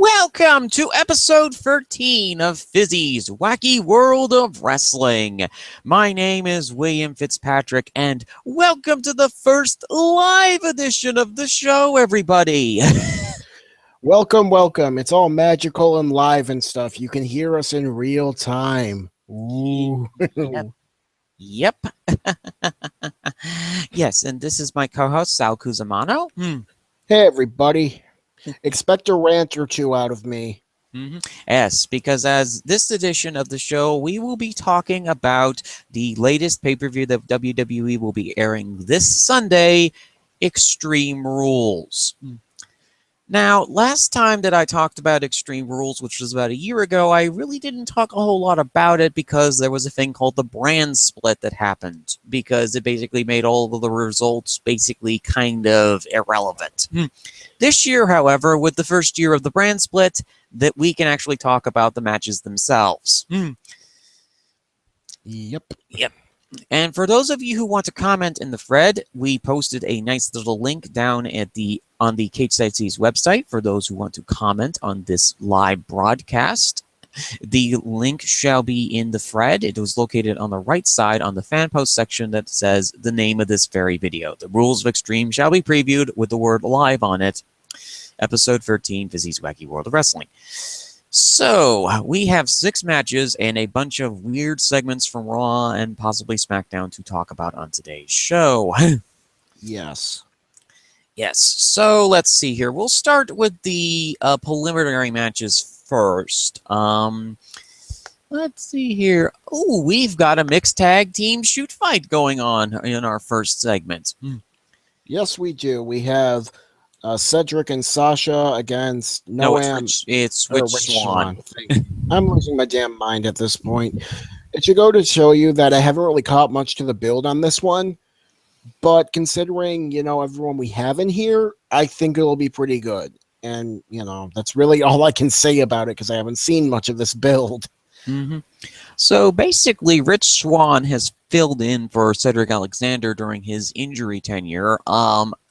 Welcome to episode 13 of Fizzy's Wacky World of Wrestling. My name is William Fitzpatrick, and welcome to the first live edition of the show, everybody. Welcome, welcome. It's all magical and live and stuff. You can hear us in real time. Ooh. Yep. Yes, and this is my co-host, Sal Cusimano. Hey, everybody. Expect a rant or two out of me. Yes, because as this edition of the show, we will be talking about the latest pay-per-view that WWE will be airing this Sunday, Extreme Rules. Now, last time that I talked about Extreme Rules, which was about a year ago, I really didn't talk a whole lot about it because there was a thing called the brand split that happened, because it basically made all of the results basically kind of irrelevant. This year, however, with the first year of the brand split, that we can actually talk about the matches themselves. Yep. And for those of you who want to comment in the thread, we posted a nice little link down at on the Cage Sightseers website for those who want to comment on this live broadcast. The link shall be in the thread. It was located on the right side on the fan post section that says the name of this very video. The Rules of Extreme shall be previewed with the word live on it. Episode 13, Fizzy's Wacky World of Wrestling. So, we have 6 matches and a bunch of weird segments from Raw and possibly SmackDown to talk about on today's show. Yes. Yes, so let's see here. We'll start with the preliminary matches first. Let's see here. Oh, we've got a mixed tag team shoot fight going on in our first segment. Yes, we do. We have Cedric and Sasha against Noam. It's Rich Swann. I'm losing my damn mind at this point. It should go to show you that I haven't really caught much to the build on this one. But considering, everyone we have in here, I think it'll be pretty good. And, that's really all I can say about it because I haven't seen much of this build. So basically, Rich Swann has filled in for Cedric Alexander during his injury tenure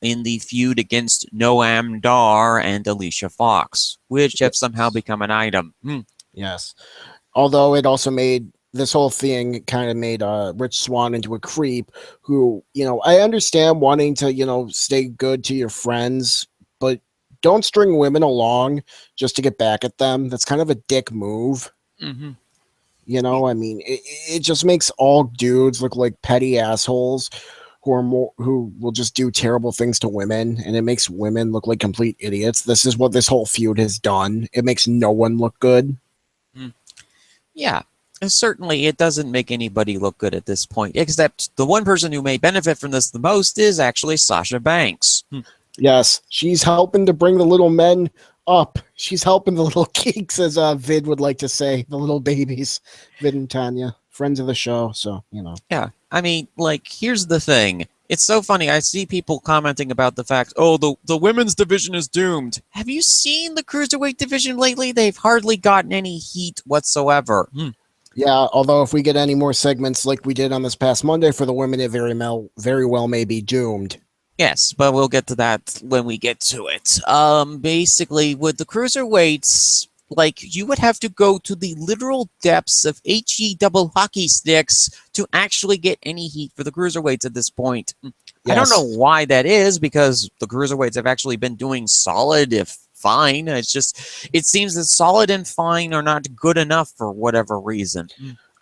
in the feud against Noam Dar and Alicia Fox, which have somehow become an item. Yes. Although it also made this whole thing kind of made Rich Swann into a creep who, I understand wanting to, stay good to your friends, but don't string women along just to get back at them. That's kind of a dick move. It just makes all dudes look like petty assholes who will just do terrible things to women, and it makes women look like complete idiots. This is what this whole feud has done. It makes no one look good. Yeah. Certainly, it doesn't make anybody look good at this point, except the one person who may benefit from this the most is actually Sasha Banks. Yes, she's helping to bring the little men up. She's helping the little geeks, as Vid would like to say, the little babies. Vid and Tanya, friends of the show, so, Yeah, here's the thing. It's so funny. I see people commenting about the fact, the women's division is doomed. Have you seen the Cruiserweight division lately? They've hardly gotten any heat whatsoever. Yeah, although if we get any more segments like we did on this past Monday for the women, it very well may be doomed. Yes, but we'll get to that when we get to it. Basically, with the Cruiserweights, you would have to go to the literal depths of HE double hockey sticks to actually get any heat for the Cruiserweights at this point. Yes. I don't know why that is, because the Cruiserweights have actually been doing solid, if fine. It's just, it seems that solid and fine are not good enough for whatever reason.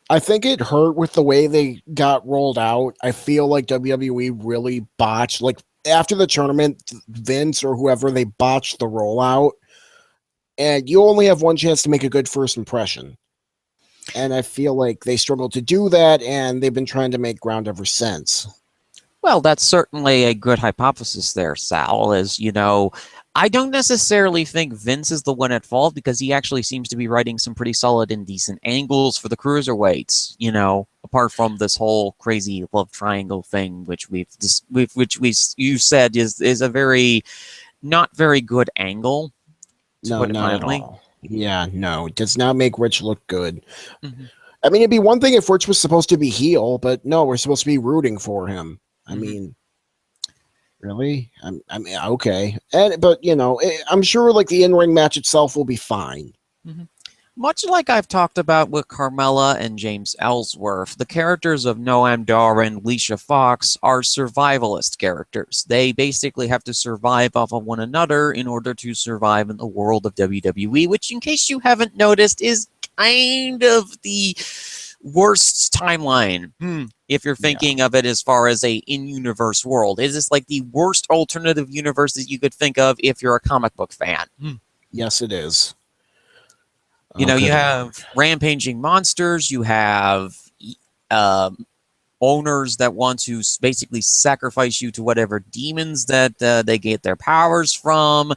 I think it hurt with the way they got rolled out. I feel like WWE really botched, after the tournament, Vince or whoever, they botched the rollout. And you only have one chance to make a good first impression. And I feel like they struggled to do that, and they've been trying to make ground ever since. Well, that's certainly a good hypothesis there, Sal, I don't necessarily think Vince is the one at fault, because he actually seems to be writing some pretty solid and decent angles for the Cruiserweights, apart from this whole crazy love triangle thing, which you said is a very not very good angle. No, not at all. Yeah, no, it does not make Rich look good. I mean, it'd be one thing if Rich was supposed to be heel, but no, we're supposed to be rooting for him. I mean, Really? I mean, okay. But I'm sure like the in-ring match itself will be fine. Mhm. Much like I've talked about with Carmella and James Ellsworth, the characters of Noam Dar and Alicia Fox are survivalist characters. They basically have to survive off of one another in order to survive in the world of WWE, which, in case you haven't noticed, is kind of the worst timeline. If you're Yeah. thinking of it as far as a in-universe world, is this like the worst alternative universe that you could think of if you're a comic book fan? Yes, it is. You Oh, know, you good have Lord. rampaging monsters, you have owners that want to basically sacrifice you to whatever demons that they get their powers from. I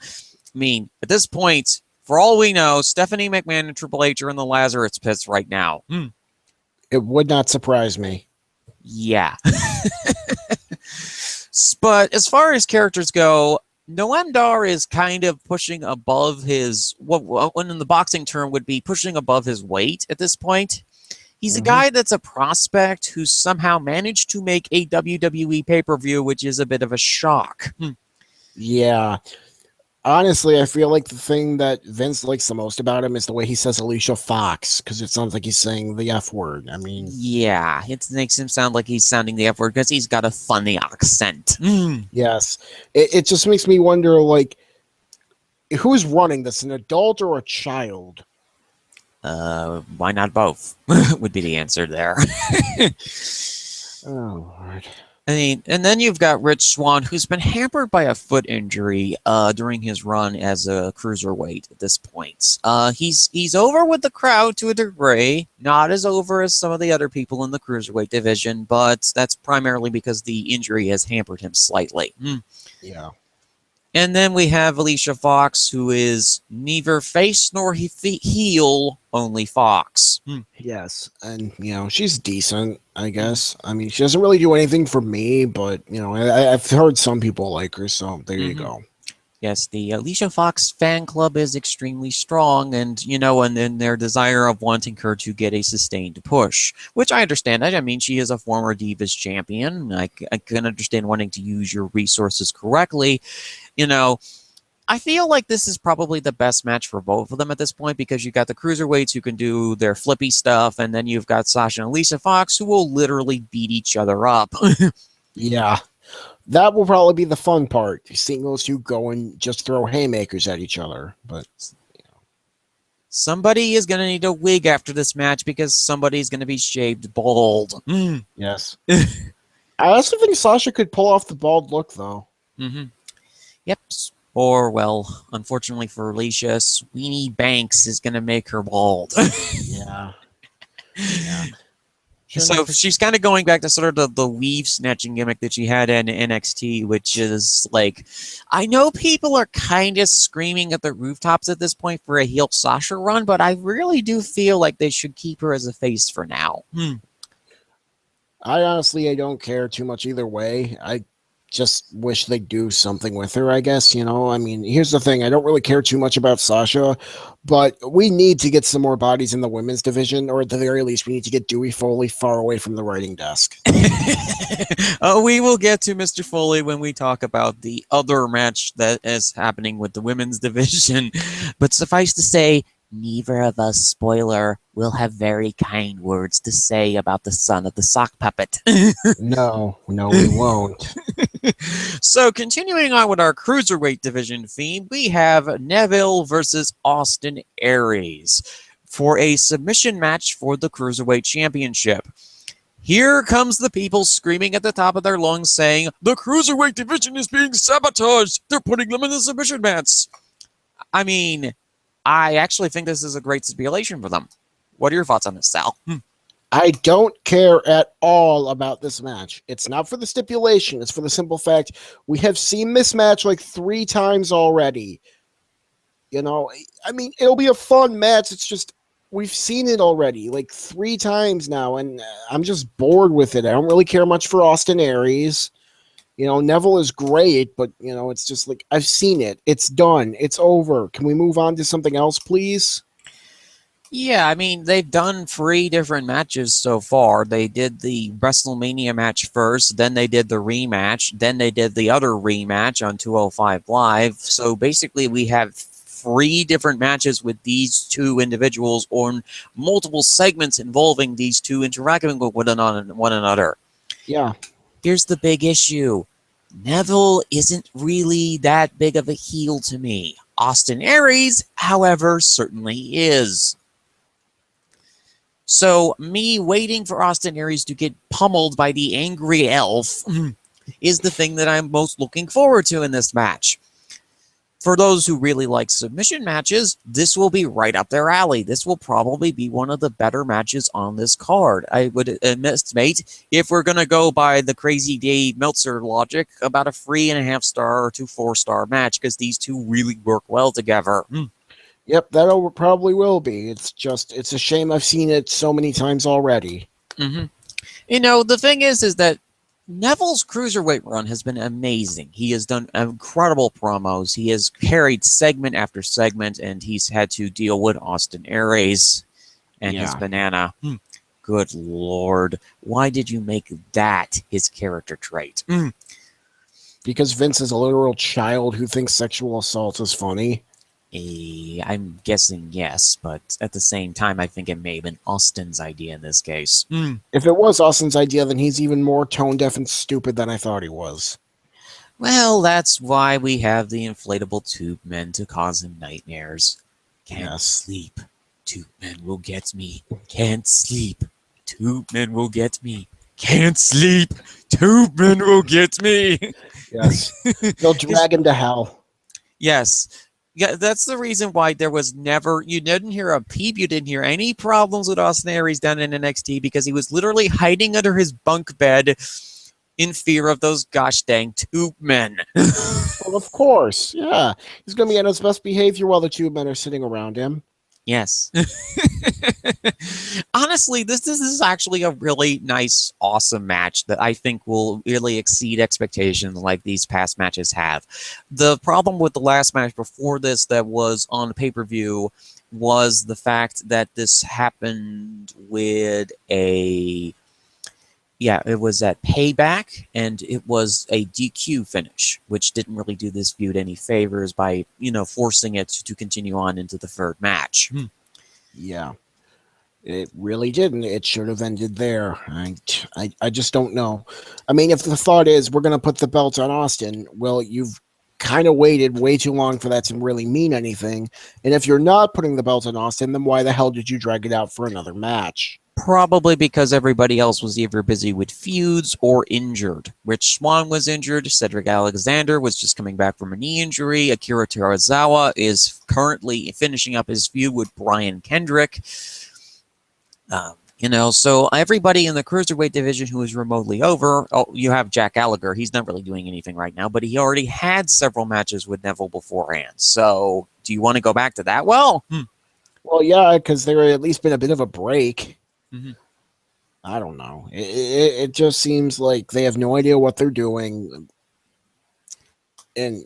mean, at this point, for all we know, Stephanie McMahon and Triple H are in the Lazarus pits right now. It would not surprise me. Yeah. But as far as characters go, Noam Dar is kind of pushing above his, what in the boxing term would be pushing above his weight at this point. He's a guy that's a prospect who's somehow managed to make a WWE pay-per-view, which is a bit of a shock. Yeah. Honestly, I feel like the thing that Vince likes the most about him is the way he says Alicia Fox, because it sounds like he's saying the F word. I mean, Yeah, it makes him sound like he's sounding the F word because he's got a funny accent. yes. It just makes me wonder, like, who's running this, an adult or a child? Why not both? Would be the answer there. Oh, Lord. I mean, and then you've got Rich Swann, who's been hampered by a foot injury during his run as a cruiserweight at this point. He's over with the crowd to a degree, not as over as some of the other people in the cruiserweight division, but that's primarily because the injury has hampered him slightly. Yeah. And then we have Alicia Fox, who is neither face nor heel, only Fox. Yes. And, she's decent, I guess. I mean, she doesn't really do anything for me, but, I've heard some people like her, so there you go. Yes, the Alicia Fox fan club is extremely strong, and and then their desire of wanting her to get a sustained push, which I understand. I mean, she is a former Divas champion. I can understand wanting to use your resources correctly. I feel like this is probably the best match for both of them at this point because you've got the cruiserweights who can do their flippy stuff, and then you've got Sasha and Alicia Fox who will literally beat each other up. Yeah. That will probably be the fun part, seeing those two go and just throw haymakers at each other. But somebody is going to need a wig after this match because somebody's going to be shaved bald. Yes. I also think Sasha could pull off the bald look, though. Yep. Or, well, unfortunately for Alicia, Sweeney Banks is going to make her bald. Yeah. So she's kind of going back to sort of the weave snatching gimmick that she had in NXT, which is like, I know people are kind of screaming at the rooftops at this point for a heel Sasha run, but I really do feel like they should keep her as a face for now. I don't care too much either way. I just wish they'd do something with her, I guess. I mean, here's the thing. I don't really care too much about Sasha, but we need to get some more bodies in the women's division, or at the very least, we need to get Dewey Foley far away from the writing desk. We will get to Mr. Foley when we talk about the other match that is happening with the women's division. But suffice to say, neither of us, spoiler, will have very kind words to say about the son of the sock puppet. No, we won't. So, continuing on with our cruiserweight division theme, we have Neville versus Austin Aries for a submission match for the Cruiserweight Championship. Here comes the people screaming at the top of their lungs saying, the Cruiserweight division is being sabotaged! They're putting them in the submission match! I mean, I actually think this is a great stipulation for them. What are your thoughts on this, Sal? I don't care at all about this match. It's not for the stipulation. It's for the simple fact we have seen this match like 3 times already. I mean, it'll be a fun match. It's just we've seen it already like 3 times now, and I'm just bored with it. I don't really care much for Austin Aries. Neville is great, but, it's just like I've seen it. It's done. It's over. Can we move on to something else, please? Yeah, I mean, they've done 3 different matches so far. They did the WrestleMania match first, then they did the rematch, then they did the other rematch on 205 Live. So basically, we have 3 different matches with these 2 individuals on multiple segments involving these 2 interacting with one another. Yeah. Here's the big issue. Neville isn't really that big of a heel to me. Austin Aries, however, certainly is. So, me waiting for Austin Aries to get pummeled by the angry elf is the thing that I'm most looking forward to in this match. For those who really like submission matches, this will be right up their alley. This will probably be one of the better matches on this card. I would estimate, if we're going to go by the crazy Dave Meltzer logic, about a 3.5-star to 4-star match, because these 2 really work well together. Yep, that probably will be. It's a shame I've seen it so many times already. Mm-hmm. The thing is that Neville's cruiserweight run has been amazing. He has done incredible promos. He has carried segment after segment, and he's had to deal with Austin Aries and his banana. Good Lord. Why did you make that his character trait? Because Vince is a literal child who thinks sexual assault is funny. I'm guessing yes, but at the same time, I think it may have been Austin's idea in this case. If it was Austin's idea, then he's even more tone deaf and stupid than I thought he was. Well, that's why we have the inflatable tube men to cause him nightmares. Can't sleep. Tube men will get me. Can't sleep. Tube men will get me. Can't sleep. Tube men will get me. Yes. They'll drag him to hell. Yes. Yeah, that's the reason why there was never, you didn't hear a peep, you didn't hear any problems with Austin Aries down in NXT, because he was literally hiding under his bunk bed in fear of those gosh dang tube men. Well, of course. Yeah. He's going to be on his best behavior while the tube men are sitting around him. Yes. Honestly, this is actually a really nice, awesome match that I think will really exceed expectations like these past matches have. The problem with the last match before this that was on pay-per-view was the fact that this happened with it was at Payback, and it was a DQ finish, which didn't really do this feud any favors by, forcing it to continue on into the 3rd match. Yeah. It really didn't. It should have ended there. I just don't know. I mean, if the thought is we're going to put the belt on Austin, well, you've kind of waited way too long for that to really mean anything. And if you're not putting the belt on Austin, then why the hell did you drag it out for another match? Probably because everybody else was either busy with feuds or injured. Rich Swann was injured. Cedric Alexander was just coming back from a knee injury. Akira Tozawa is currently finishing up his feud with Brian Kendrick. So everybody in the cruiserweight division who is remotely over, you have Jack Gallagher. He's not really doing anything right now, but he already had several matches with Neville beforehand. So do you want to go back to that? Well, yeah, because there at least been a bit of a break. Mm-hmm. I don't know. It just seems like they have no idea what they're doing. And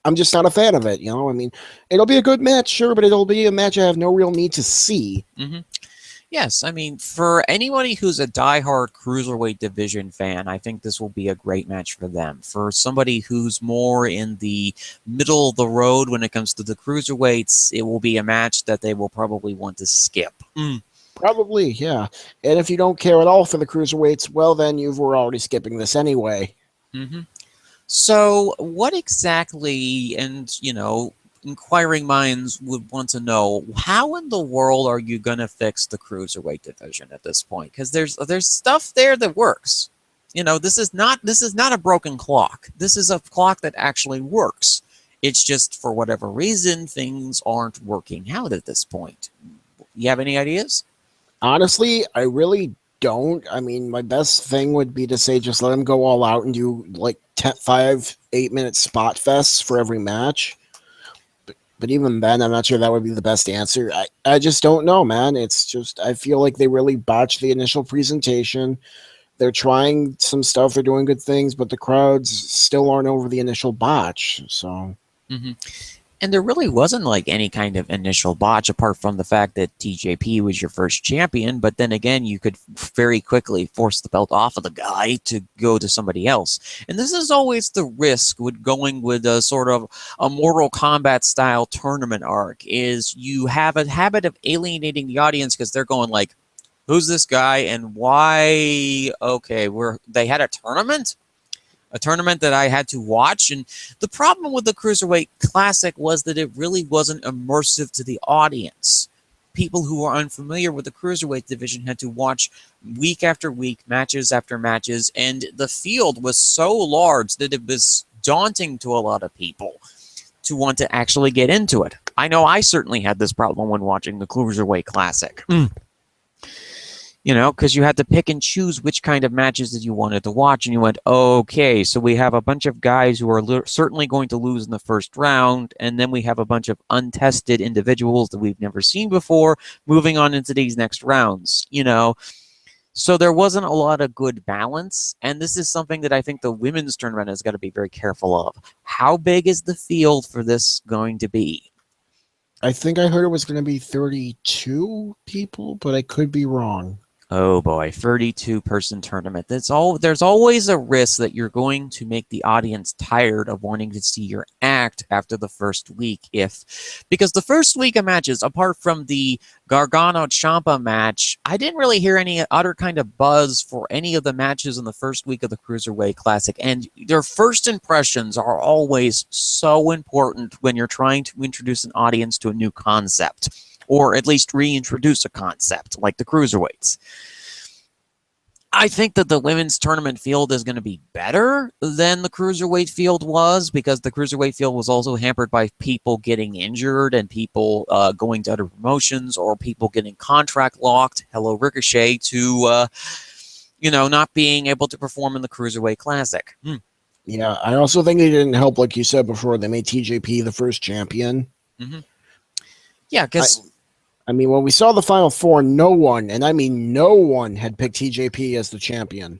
I'm just not a fan of it. I mean, it'll be a good match, sure, but it'll be a match I have no real need to see. Mm-hmm. Yes, I mean, for anybody who's a diehard cruiserweight division fan, I think this will be a great match for them. For somebody who's more in the middle of the road when it comes to the cruiserweights, it will be a match that they will probably want to skip. Probably, yeah. And if you don't care at all for the cruiserweights, well, then you were already skipping this anyway. Mm-hmm. So, what exactly, and inquiring minds would want to know, how in the world are you going to fix the cruiserweight division at this point? Because there's stuff there that works. This is not a broken clock. This is a clock that actually works. It's just for whatever reason things aren't working out at this point. You have any ideas? Honestly, I really don't. I mean, my best thing would be to say just let them go all out and do like 5-8 minute spot fests for every match. But even then, I'm not sure that would be the best answer. I just don't know, man. It's just, I feel like they really botched the initial presentation. They're trying some stuff. They're doing good things, but the crowds still aren't over the initial botch. So, Mm-hmm. And there really wasn't like any kind of initial botch apart from the fact that TJP was your first champion. But then again, you could very quickly force the belt off of the guy to go to somebody else. And this is always the risk with going with a sort of a Mortal Kombat style tournament arc is you have a habit of alienating the audience because they're going like, who's this guy and why? Okay, they had a tournament that I had to watch. And the problem with the Cruiserweight Classic was that it really wasn't immersive to the audience. People who were unfamiliar with the Cruiserweight division had to watch week after week, matches after matches, and the field was so large that it was daunting to a lot of people to want to actually get into it. I know I certainly had this problem when watching the Cruiserweight Classic. You know, because you had to pick and choose which kind of matches that you wanted to watch. And you went, okay, so we have a bunch of guys who are certainly going to lose in the first round. And then we have a bunch of untested individuals that we've never seen before moving on into these next rounds, you know. So there wasn't a lot of good balance. And this is something that I think the women's tournament has got to be very careful of. How big is the field for this going to be? I think I heard it was going to be 32 people, but I could be wrong. Oh boy, 32-person tournament. There's always a risk that you're going to make the audience tired of wanting to see your act after the first week. Because the first week of matches, apart from the Gargano-Ciampa match, I didn't really hear any other kind of buzz for any of the matches in the first week of the Cruiserweight Classic. And their first impressions are always so important when you're trying to introduce an audience to a new concept, or at least reintroduce a concept like the Cruiserweights. I think that the women's tournament field is going to be better than the Cruiserweight field was, because the Cruiserweight field was also hampered by people getting injured and people going to other promotions, or people getting contract locked, hello Ricochet, to not being able to perform in the Cruiserweight Classic. Yeah, I also think it didn't help, like you said before, they made TJP the first champion. Yeah, because I mean, when we saw the Final Four, no one, and I mean no one, had picked TJP as the champion.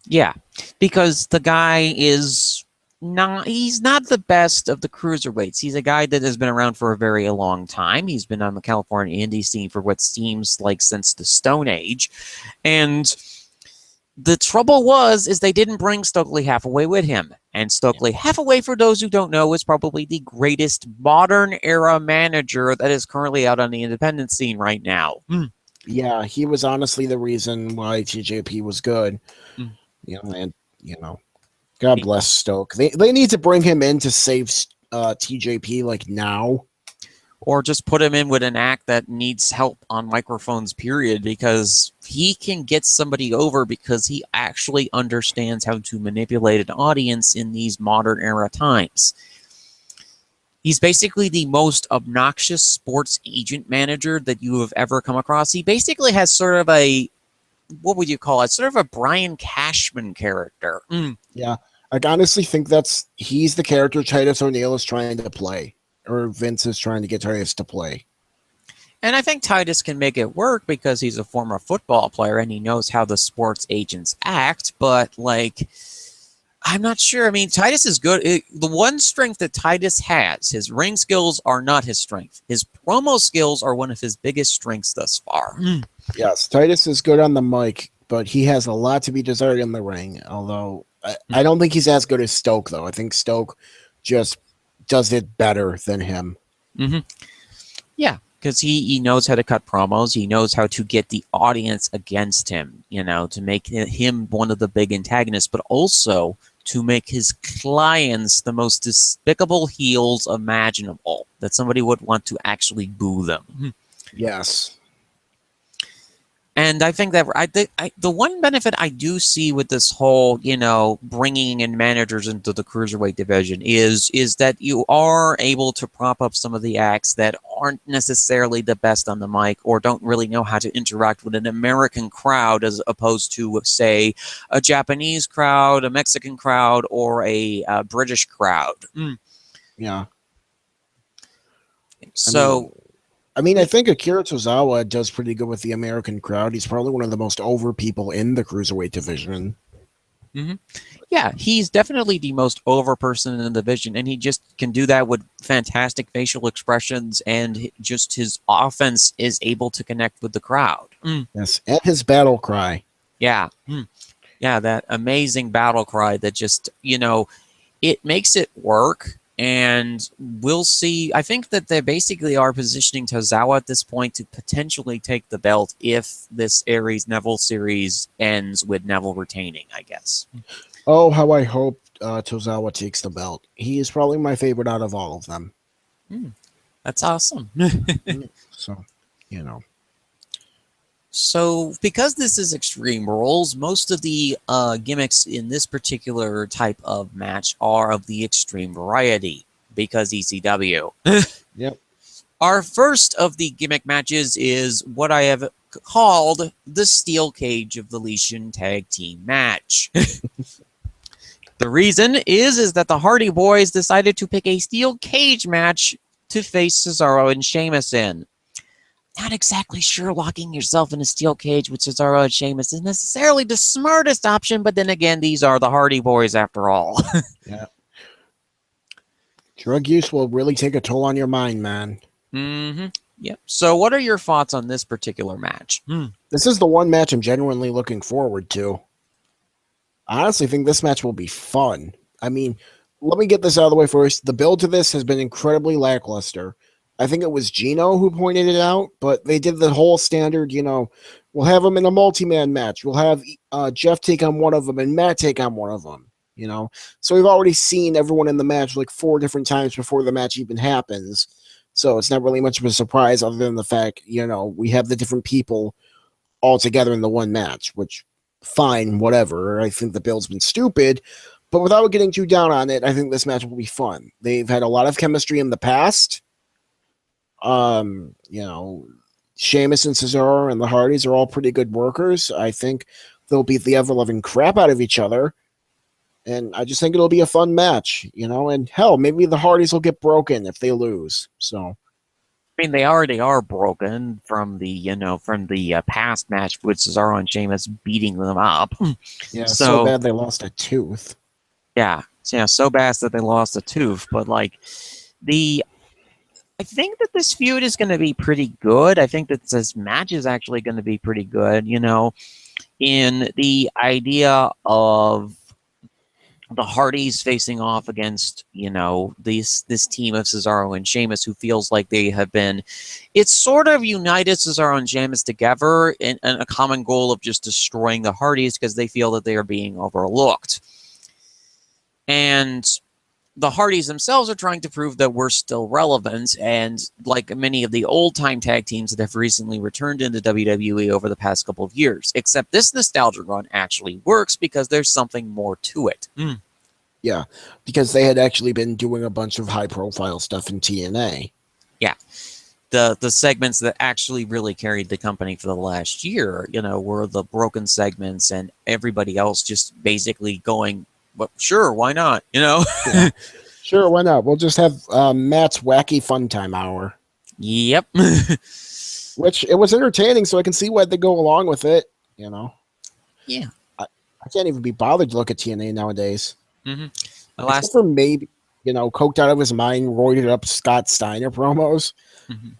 Yeah, because the guy he's not the best of the cruiserweights. He's a guy that has been around for a very long time. He's been on the California indie scene for what seems like since the Stone Age. And the trouble is they didn't bring Stokely Hathaway with him. And Stokely Hathaway, for those who don't know, is probably the greatest modern era manager that is currently out on the independent scene right now. Yeah, he was honestly the reason why TJP was good. God bless Stoke. They need to bring him in to save TJP like now. Or just put him in with an act that needs help on microphones, period, because he can get somebody over because he actually understands how to manipulate an audience in these modern era times. He's basically the most obnoxious sports agent manager that you have ever come across. He basically has sort of a, what would you call it? Sort of a Brian Cashman character. Yeah, I honestly think he's the character Titus O'Neil is trying to play. Or Vince is trying to get Titus to play. And I think Titus can make it work because he's a former football player and he knows how the sports agents act. But, I'm not sure. I mean, Titus is good. The one strength that Titus has, his ring skills are not his strength. His promo skills are one of his biggest strengths thus far. Yes, Titus is good on the mic, but he has a lot to be desired in the ring. Although, I don't think he's as good as Stoke, though. I think Stoke just does it better than him. Yeah, because he knows how to cut promos. He knows how to get the audience against him, to make him one of the big antagonists, but also to make his clients the most despicable heels imaginable, that somebody would want to actually boo them. Yes. And I think that the one benefit I do see with this whole, bringing in managers into the cruiserweight division is that you are able to prop up some of the acts that aren't necessarily the best on the mic or don't really know how to interact with an American crowd as opposed to, say, a Japanese crowd, a Mexican crowd, or a British crowd. Yeah. So... I think Akira Tozawa does pretty good with the American crowd. He's probably one of the most over people in the cruiserweight division. Hmm. Yeah, he's definitely the most over person in the division, and he just can do that with fantastic facial expressions, and just his offense is able to connect with the crowd. Yes, and his battle cry. Yeah. Yeah, that amazing battle cry that just, it makes it work. And we'll see. I think that they basically are positioning Tozawa at this point to potentially take the belt if this Aries Neville series ends with Neville retaining, I guess. Oh, how I hope Tozawa takes the belt. He is probably my favorite out of all of them. That's awesome. So, you know. So, because this is Extreme Rules, most of the gimmicks in this particular type of match are of the extreme variety, because ECW. Yep. Our first of the gimmick matches is what I have called the Steel Cage of the Legion Tag Team match. The reason is that the Hardy Boys decided to pick a steel cage match to face Cesaro and Sheamus in. Not exactly sure locking yourself in a steel cage with Cesaro and Sheamus is necessarily the smartest option, but then again, these are the Hardy Boys after all. Yeah. Drug use will really take a toll on your mind, man. Mm-hmm. Yep. So, what are your thoughts on this particular match? This is the one match I'm genuinely looking forward to. I honestly think this match will be fun. I mean, let me get this out of the way first. The build to this has been incredibly lackluster. I think it was Gino who pointed it out, but they did the whole standard, we'll have them in a multi-man match. We'll have Jeff take on one of them and Matt take on one of them, So we've already seen everyone in the match like 4 different times before the match even happens. So it's not really much of a surprise other than the fact, we have the different people all together in the one match, which fine, whatever. I think the build's been stupid, but without getting too down on it, I think this match will be fun. They've had a lot of chemistry in the past. Sheamus and Cesaro and the Hardys are all pretty good workers. I think they'll beat the ever-loving crap out of each other. And I just think it'll be a fun match, and hell, maybe the Hardys will get broken if they lose. So, I mean, they already are broken from the past match with Cesaro and Sheamus beating them up. yeah, so bad they lost a tooth. Yeah, so bad that they lost a tooth. But I think that this feud is going to be pretty good. I think that this match is actually going to be pretty good. In the idea of the Hardys facing off against, this team of Cesaro and Sheamus, who feels like they have been, it's sort of united Cesaro and Sheamus together in a common goal of just destroying the Hardys because they feel that they are being overlooked. And the Hardys themselves are trying to prove that we're still relevant, and like many of the old-time tag teams that have recently returned into WWE over the past couple of years. Except this nostalgia run actually works because there's something more to it. Yeah, because they had actually been doing a bunch of high-profile stuff in TNA. Yeah. The segments that actually really carried the company for the last year, were the broken segments, and everybody else just basically going, well, sure, why not? Yeah. Sure, why not? We'll just have Matt's Wacky Fun Time Hour. Yep. Which, it was entertaining, so I can see why they go along with it, Yeah. I can't even be bothered to look at TNA nowadays. Mm-hmm. Except for maybe, coked out of his mind, roided up Scott Steiner promos. Mm-hmm.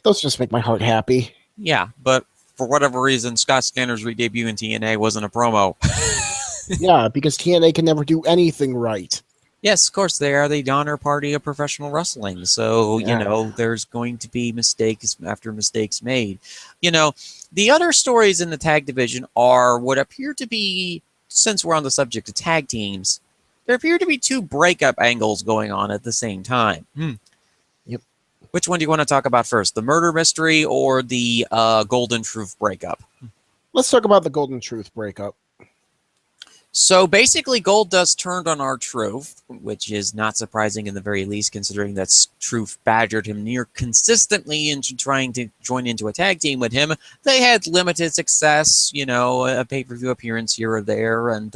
Those just make my heart happy. Yeah, but for whatever reason, Scott Steiner's re-debut in TNA wasn't a promo. Yeah, because TNA can never do anything right. Yes, of course, they are the honor party of professional wrestling. So, there's going to be mistakes after mistakes made. The other stories in the tag division are what appear to be, since we're on the subject of tag teams, there appear to be 2 breakup angles going on at the same time. Yep. Which one do you want to talk about first? The murder mystery or the Golden Truth breakup? Let's talk about the Golden Truth breakup. So basically, Goldust turned on R-Truth, which is not surprising in the very least, considering that Truth badgered him near consistently into trying to join into a tag team with him. They had limited success, a pay-per-view appearance here or there, and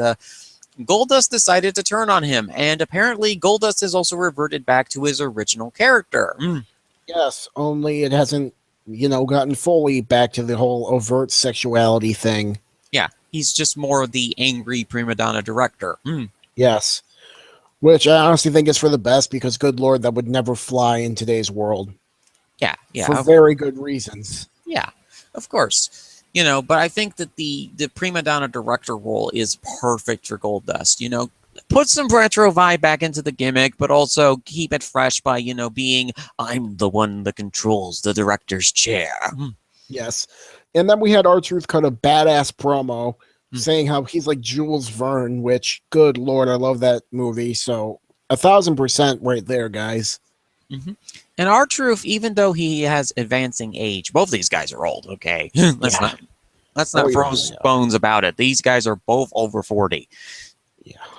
Goldust decided to turn on him. And apparently, Goldust has also reverted back to his original character. Yes, only it hasn't, gotten fully back to the whole overt sexuality thing. Yeah, He's just more the angry prima donna director. Yes. Which I honestly think is for the best because, good lord, that would never fly in today's world Yeah, for yeah, very good reasons. yeah, of course. But I think that the prima donna director role is perfect for Goldust. Put some retro vibe back into the gimmick, but also keep it fresh by being I'm the one that controls the director's chair. Yes. And then we had R-Truth cut a badass promo Mm. saying how he's like Jules Verne, which, good lord, I love that movie. So 1,000% right there, guys. Mm-hmm. And R-Truth, even though he has advancing age, both these guys are old. Okay, let's Yeah. not throw bones about it. These guys are both over 40.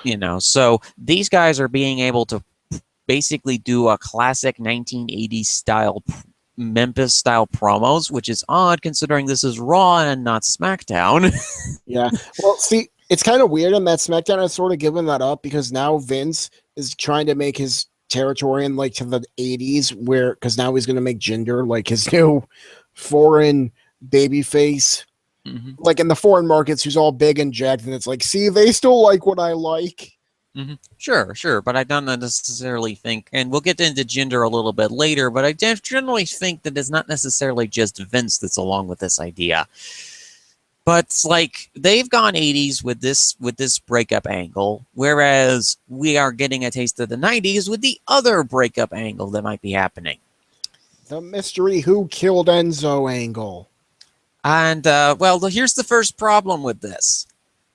Yeah. So these guys are being able to basically do a classic 1980s style Memphis style promos, which is odd considering this is Raw and not SmackDown. Yeah. Well, see, it's kind of weird in that SmackDown has sort of given that up because now Vince is trying to make his territory in like to the 80s where because now he's going to make Jinder like his new foreign baby face. Mm-hmm. Like in the foreign markets, who's all big and jacked, and it's like, see, they still like what I like. Mm-hmm. Sure, but I don't necessarily think, and we'll get into gender a little bit later, but I generally think that it's not necessarily just Vince that's along with this idea. But it's like they've gone 80s with this breakup angle, whereas we are getting a taste of the 90s with the other breakup angle that might be happening. The mystery who killed Enzo angle. And well, here's the first problem with this.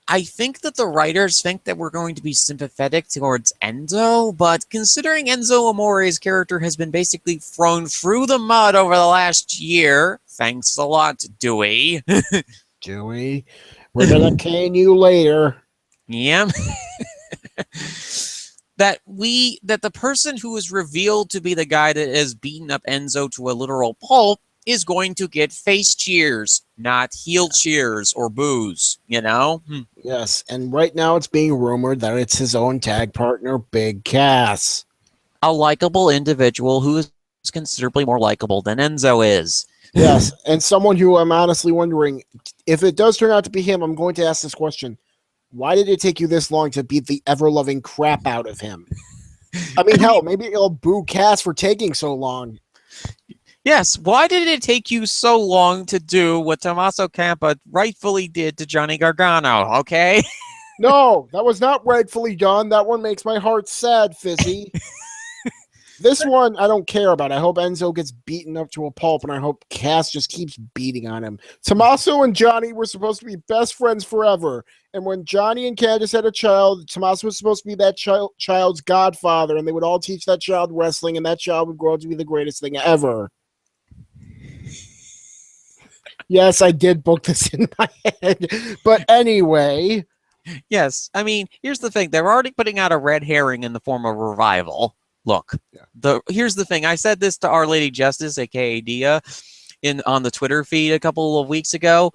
I think that the writers think that we're going to be sympathetic towards Enzo, but considering Enzo Amore's character has been basically thrown through the mud over the last year, thanks a lot, Dewey. Dewey, we're gonna cane you later. Yeah. that the person who is revealed to be the guy that has beaten up Enzo to a literal pulp is going to get face cheers, not heel cheers or boos, Yes, and right now it's being rumored that it's his own tag partner, Big Cass. A likable individual who is considerably more likable than Enzo is. Yes, and someone who I'm honestly wondering if it does turn out to be him, I'm going to ask this question. Why did it take you this long to beat the ever-loving crap out of him? I mean, hell, maybe it'll boo Cass for taking so long. Yes, why did it take you so long to do what Tommaso Ciampa rightfully did to Johnny Gargano, okay? No, that was not rightfully done. That one makes my heart sad, Fizzy. This one, I don't care about. I hope Enzo gets beaten up to a pulp, and I hope Cass just keeps beating on him. Tommaso and Johnny were supposed to be best friends forever. And when Johnny and Candice had a child, Tommaso was supposed to be that child's godfather, and they would all teach that child wrestling, and that child would grow up to be the greatest thing ever. Yes, I did book this in my head. But anyway. Yes, I mean, here's the thing. They're already putting out a red herring in the form of Revival. Look, here's the thing. I said this to Our Lady Justice, aka Dia, on the Twitter feed a couple of weeks ago.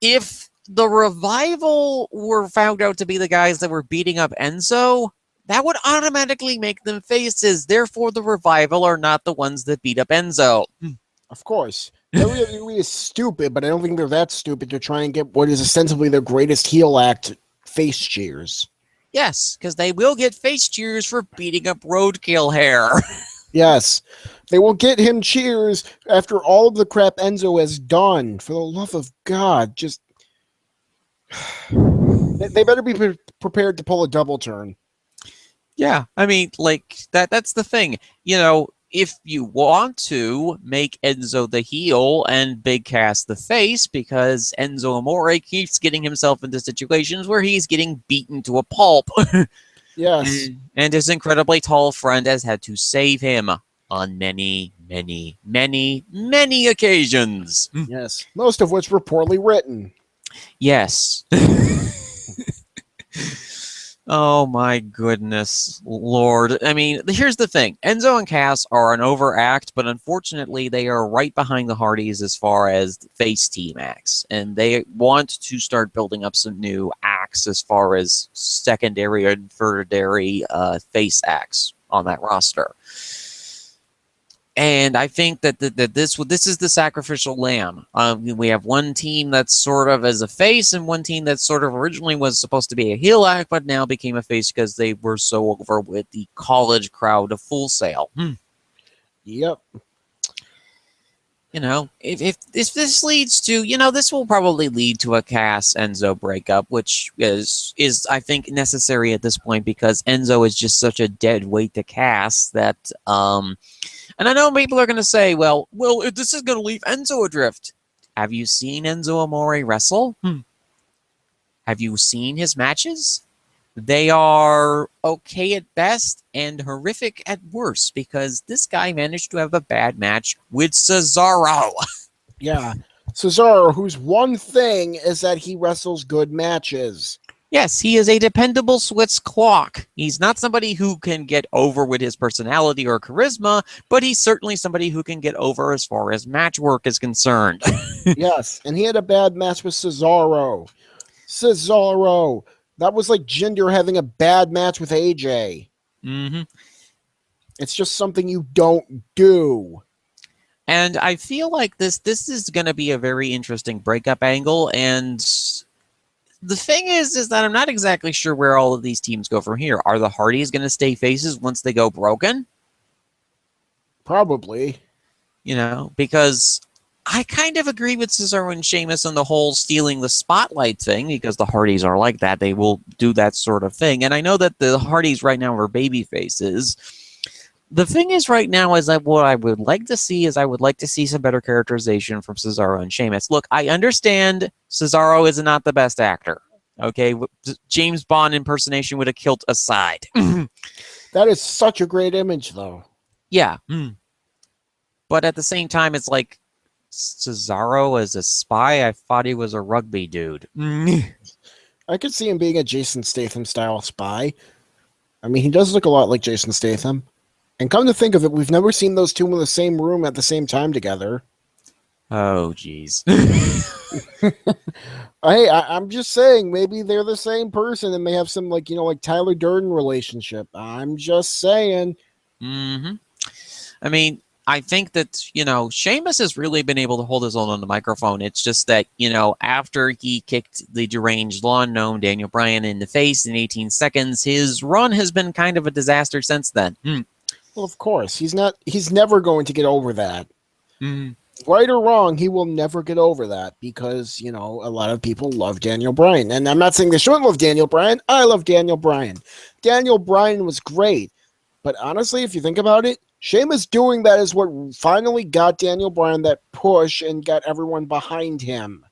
If the Revival were found out to be the guys that were beating up Enzo, that would automatically make them faces. Therefore, the Revival are not the ones that beat up Enzo. Of course. WWE is stupid, but I don't think they're that stupid to try and get what is ostensibly their greatest heel act face cheers. Yes, because they will get face cheers for beating up Roadkill Hair. Yes. They will get him cheers after all of the crap Enzo has done. For the love of God, just... They better be prepared to pull a double turn. Yeah, I mean, like, that's the thing. If you want to make Enzo the heel and Big Cass the face, because Enzo Amore keeps getting himself into situations where he's getting beaten to a pulp. Yes. And his incredibly tall friend has had to save him on many, many, many, many occasions. Yes. Most of which were poorly written. Yes. Oh my goodness, Lord. I mean, here's the thing. Enzo and Cass are an overact, but unfortunately they are right behind the Hardys as far as face team acts. And they want to start building up some new acts as far as secondary and tertiary face acts on that roster. And I think that this is the sacrificial lamb. We have one team that's sort of as a face, and one team that sort of originally was supposed to be a heel act, but now became a face because they were so over with the college crowd of Full Sail. Yep. You know, if this leads to, this will probably lead to a Cass Enzo breakup, which is I think necessary at this point because Enzo is just such a dead weight to Cass that and I know people are going to say, well, this is going to leave Enzo adrift. Have you seen Enzo Amore wrestle? Have you seen his matches? They are okay at best and horrific at worst because this guy managed to have a bad match with Cesaro. Yeah. Cesaro, whose one thing is that he wrestles good matches. Yes, he is a dependable Swiss clock. He's not somebody who can get over with his personality or charisma, but he's certainly somebody who can get over as far as match work is concerned. Yes, and he had a bad match with Cesaro. Cesaro. That was like Jinder having a bad match with AJ. Mm-hmm. It's just something you don't do. And I feel like this is going to be a very interesting breakup angle, and the thing is that I'm not exactly sure where all of these teams go from here. Are the Hardys going to stay faces once they go broken? Probably. Because I kind of agree with Cesaro and Sheamus on the whole stealing the spotlight thing because the Hardys are like that. They will do that sort of thing. And I know that the Hardys right now are baby faces. The thing is right now is that what I would like to see is I would like to see some better characterization from Cesaro and Sheamus. Look, I understand Cesaro is not the best actor. Okay, James Bond impersonation with a kilt aside. That is such a great image, though. Yeah. But at the same time, it's like Cesaro as a spy? I thought he was a rugby dude. I could see him being a Jason Statham-style spy. I mean, he does look a lot like Jason Statham. And come to think of it, we've never seen those two in the same room at the same time together. Oh, jeez. Hey, I'm just saying, maybe they're the same person and may have some, like Tyler Durden relationship. I'm just saying. Mm-hmm. I mean, I think that, Sheamus has really been able to hold his own on the microphone. It's just that, after he kicked the deranged lawn gnome Daniel Bryan in the face in 18 seconds, his run has been kind of a disaster since then. Well, of course. He's never going to get over that. Mm. Right or wrong, he will never get over that because, a lot of people love Daniel Bryan. And I'm not saying they shouldn't love Daniel Bryan. I love Daniel Bryan. Daniel Bryan was great. But honestly, if you think about it, Sheamus doing that is what finally got Daniel Bryan that push and got everyone behind him.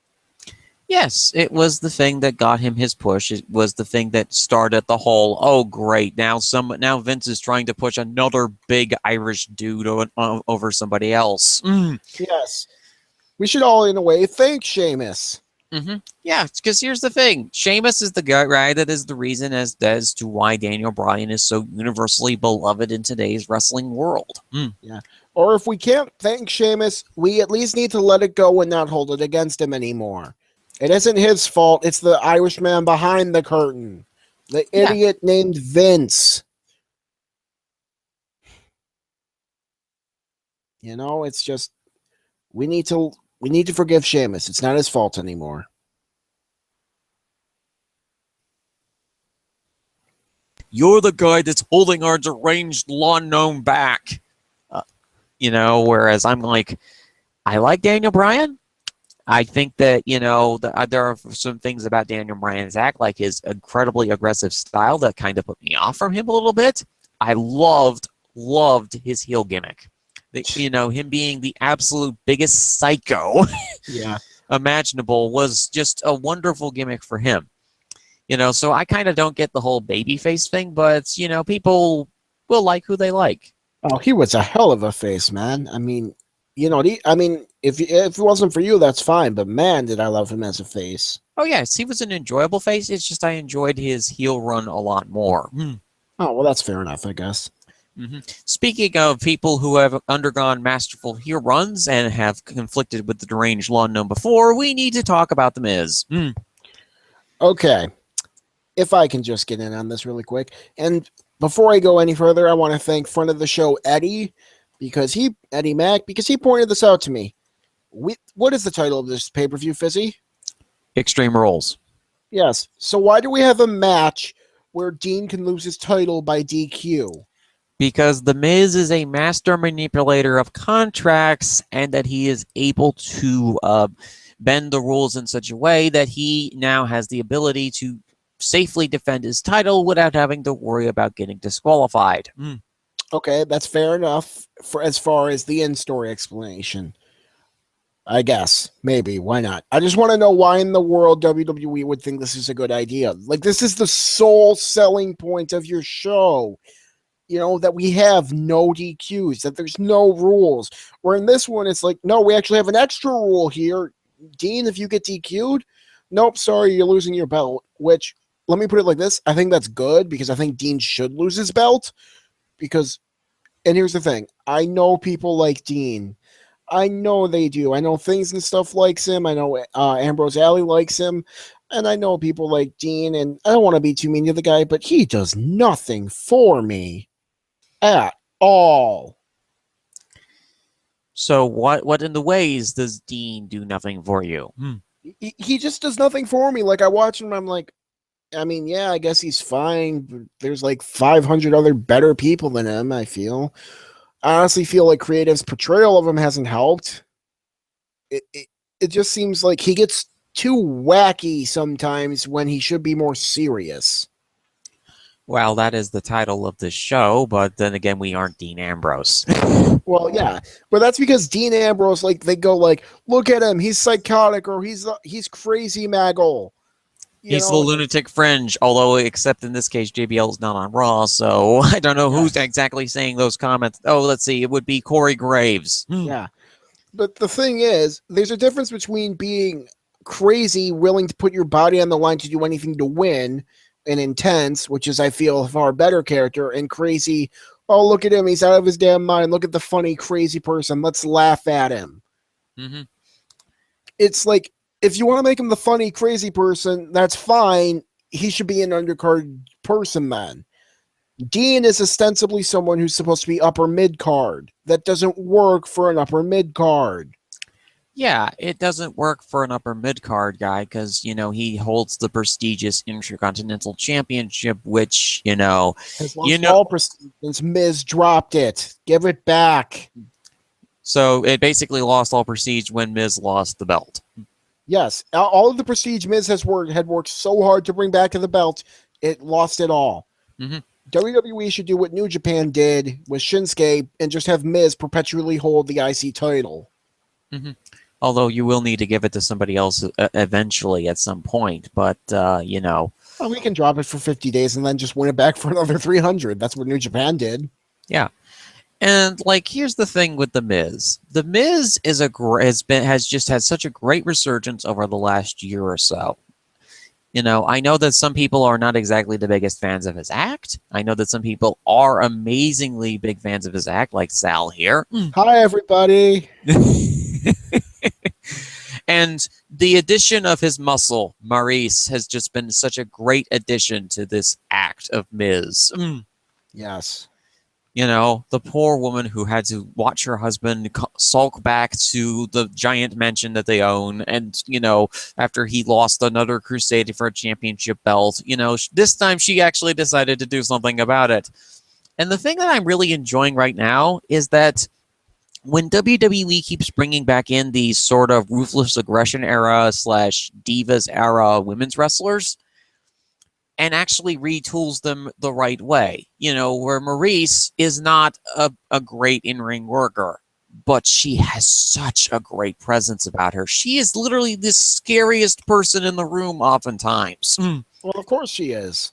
Yes, it was the thing that got him his push. It was the thing that started the whole, oh, great, now Vince is trying to push another big Irish dude over somebody else. Yes. We should all, in a way, thank Sheamus. Yeah, because here's the thing. Sheamus is the guy that is the reason as to why Daniel Bryan is so universally beloved in today's wrestling world. Yeah. Or if we can't thank Sheamus, we at least need to let it go and not hold it against him anymore. It isn't his fault. It's the Irishman behind the curtain. The idiot named Vince. It's just we need to forgive Sheamus. It's not his fault anymore. You're the guy that's holding our deranged lawn gnome back. Whereas I'm like, I like Daniel Bryan. I think that, there are some things about Daniel Bryan's act, like his incredibly aggressive style that kind of put me off from him a little bit. I loved his heel gimmick. Him being the absolute biggest psycho imaginable was just a wonderful gimmick for him. So I kind of don't get the whole babyface thing, but, people will like who they like. Oh, he was a hell of a face, man. I mean, if it wasn't for you, that's fine. But man, did I love him as a face. Oh, yes, he was an enjoyable face. It's just I enjoyed his heel run a lot more. Oh, well, that's fair enough, I guess. Speaking of people who have undergone masterful heel runs and have conflicted with the deranged lawn gnome before, we need to talk about The Miz. Okay. If I can just get in on this really quick. And before I go any further, I want to thank friend of the show, Eddie, because Eddie Mack, because he pointed this out to me. What is the title of this pay-per-view, Fizzy? Extreme Rules. Yes. So why do we have a match where Dean can lose his title by DQ? Because The Miz is a master manipulator of contracts and that he is able to bend the rules in such a way that he now has the ability to safely defend his title without having to worry about getting disqualified. Okay, that's fair enough for as far as the in-story explanation. I guess. Maybe. Why not? I just want to know why in the world WWE would think this is a good idea. Like, this is the sole selling point of your show. You know, that we have no DQs, that there's no rules. Where in this one, it's like, no, we actually have an extra rule here. Dean, if you get DQ'd, nope, sorry, you're losing your belt. Which, let me put it like this. I think that's good because I think Dean should lose his belt. Because, and here's the thing. I know people like Dean. I know they do. I know Things and Stuff likes him. I know Ambrose Alley likes him. And I know people like Dean. And I don't want to be too mean to the guy, but he does nothing for me at all. So what in the ways does Dean do nothing for you? He just does nothing for me. Like, I watch him, I'm like, I mean, yeah, I guess he's fine. But there's like 500 other better people than him, I feel. I honestly feel like Creative's portrayal of him hasn't helped. It just seems like he gets too wacky sometimes when he should be more serious. Well, that is the title of the show, but then again, we aren't Dean Ambrose. Well, yeah, but that's because Dean Ambrose, like, they go like, look at him, he's psychotic, or he's crazy Maggle. He's the lunatic fringe, although except in this case, JBL's not on Raw, so I don't know who's exactly saying those comments. Oh, let's see, it would be Corey Graves. Yeah, but the thing is, there's a difference between being crazy, willing to put your body on the line to do anything to win, and intense, which is, I feel, a far better character, and crazy, oh, look at him, he's out of his damn mind, look at the funny, crazy person, let's laugh at him. It's like, if you want to make him the funny, crazy person, that's fine. He should be an undercard person then. Dean is ostensibly someone who's supposed to be upper mid card. That doesn't work for an upper mid card. Yeah, it doesn't work for an upper mid card guy because, he holds the prestigious Intercontinental Championship, which, has lost all prestige since Miz dropped it. Give it back. So it basically lost all prestige when Miz lost the belt. Yes, all of the prestige Miz had worked so hard to bring back to the belt, it lost it all. WWE should do what New Japan did with Shinsuke and just have Miz perpetually hold the IC title. Although you will need to give it to somebody else eventually at some point, but, Well, we can drop it for 50 days and then just win it back for another 300. That's what New Japan did. Yeah. And here's the thing with The Miz. The Miz has just had such a great resurgence over the last year or so. I know that some people are not exactly the biggest fans of his act. I know that some people are amazingly big fans of his act, like Sal here. Hi, everybody. And the addition of his muscle, Maurice, has just been such a great addition to this act of Miz. Yes. The poor woman who had to watch her husband sulk back to the giant mansion that they own. And, after he lost another crusade for a championship belt, this time she actually decided to do something about it. And the thing that I'm really enjoying right now is that when WWE keeps bringing back in these sort of ruthless aggression era / divas era women's wrestlers, and actually retools them the right way. Where Maurice is not a great in-ring worker, but she has such a great presence about her. She is literally the scariest person in the room oftentimes. Well, of course she is.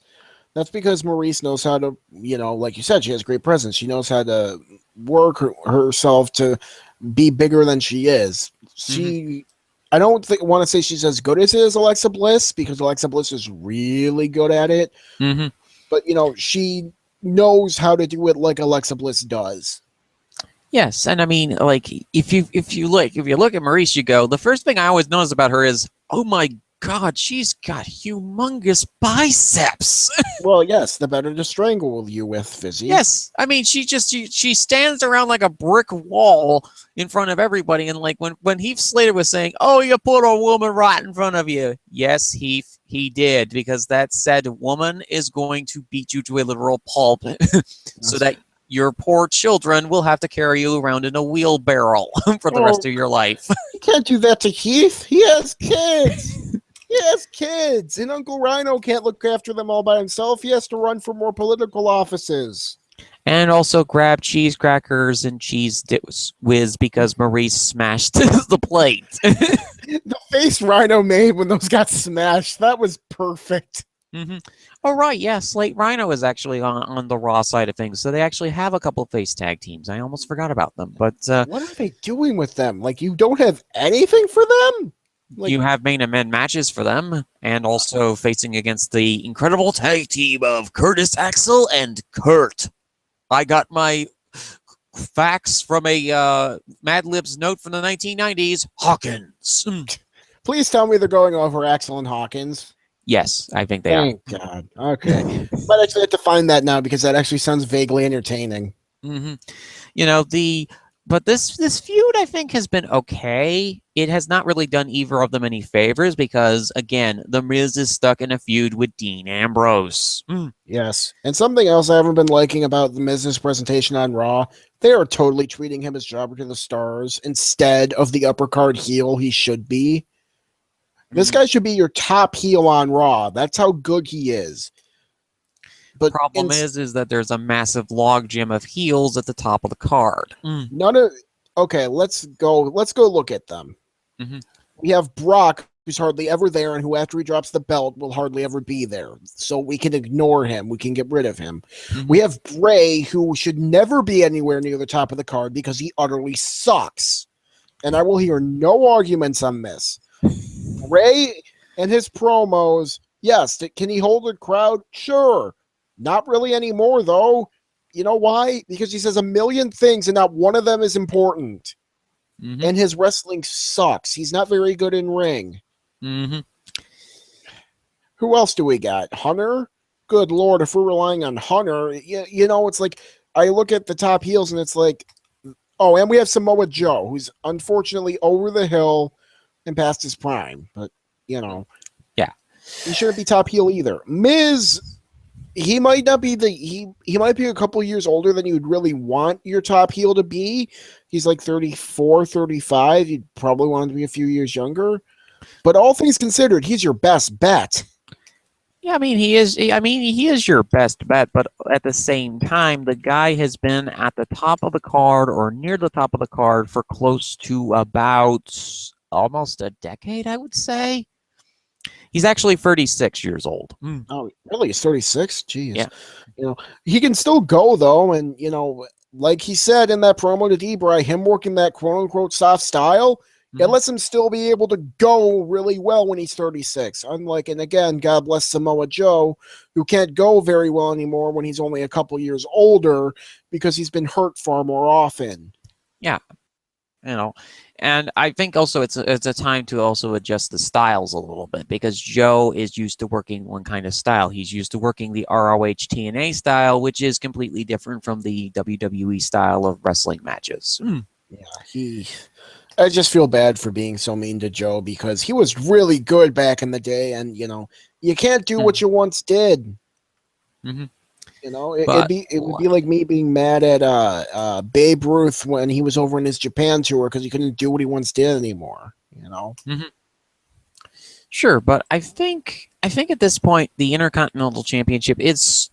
That's because Maurice knows how to, like you said, she has great presence. She knows how to work herself to be bigger than she is. I don't want to say she's as good as Alexa Bliss, because Alexa Bliss is really good at it. But, she knows how to do it like Alexa Bliss does. Yes, and I mean, if you look at Maurice, you go, the first thing I always notice about her is, oh my God, she's got humongous biceps. Well, yes, the better to strangle you with, Fizzy. Yes, I mean she stands around like a brick wall in front of everybody, and like when Heath Slater was saying, "Oh, you put a woman right in front of you," yes, he did, because that said woman is going to beat you to a literal pulp, so that your poor children will have to carry you around in a wheelbarrow for the rest of your life. You can't do that to Heath. He has kids. He has kids, and Uncle Rhino can't look after them all by himself. He has to run for more political offices. And also grab cheese crackers and cheese whiz because Maurice smashed the plate. The face Rhino made when those got smashed, that was perfect. Mm-hmm. Oh, right. Yeah, Slate Rhino is actually on the Raw side of things. So they actually have a couple face tag teams. I almost forgot about them. But what are they doing with them? Like, you don't have anything for them? Like, you have main event matches for them, and also facing against the incredible tag team of Curtis Axel and Kurt. I got my facts from a Mad Libs note from the 1990s. Hawkins. Please tell me they're going over Axel and Hawkins. Yes, I think they are. Thank God. Okay. But I actually have to find that now because that actually sounds vaguely entertaining. Mm-hmm. You know, but this feud, I think, has been okay. It has not really done either of them any favors because, again, The Miz is stuck in a feud with Dean Ambrose. Yes. And something else I haven't been liking about The Miz's presentation on Raw, they are totally treating him as jobber to the stars instead of the upper card heel he should be. This guy should be your top heel on Raw. That's how good he is. But problem is that there's a massive logjam of heels at the top of the card. Okay, let's go look at them. Mm-hmm. We have Brock, who's hardly ever there, and who after he drops the belt will hardly ever be there. So we can ignore him. We can get rid of him. Mm-hmm. We have Bray, who should never be anywhere near the top of the card because he utterly sucks. And I will hear no arguments on this. Bray and his promos, yes, can he hold a crowd? Sure. Not really anymore, though. You know why? Because he says a million things and not one of them is important. Mm-hmm. And his wrestling sucks. He's not very good in ring. Mm-hmm. Who else do we got? Hunter? Good Lord, if we're relying on Hunter, you know, it's like I look at the top heels and it's like, oh, and we have Samoa Joe, who's unfortunately over the hill and past his prime. But, you know. Yeah. He shouldn't be top heel either. Miz, he might not be he might be a couple years older than you'd really want your top heel to be. He's like 34, 35. You'd probably want him to be a few years younger. But all things considered, he's your best bet. Yeah, I mean, he is your best bet, but at the same time, the guy has been at the top of the card or near the top of the card for close to about almost a decade, I would say. He's actually 36 years old. Oh, really? He's 36? Jeez. Yeah. You know, he can still go, though, and, you know, like he said in that promo to D-Bry, him working that quote-unquote soft style, it lets him still be able to go really well when he's 36. Unlike, and again, God bless Samoa Joe, who can't go very well anymore when he's only a couple years older because he's been hurt far more often. Yeah. You know, and I think also it's a time to also adjust the styles a little bit because Joe is used to working one kind of style. He's used to working the ROH TNA style, which is completely different from the WWE style of wrestling matches. Yeah, I just feel bad for being so mean to Joe because he was really good back in the day, and you know you can't do what you once did. Mm-hmm. You know, it would be like me being mad at Babe Ruth when he was over in his Japan tour because he couldn't do what he once did anymore. You know. Mm-hmm. Sure, but I think at this point the Intercontinental Championship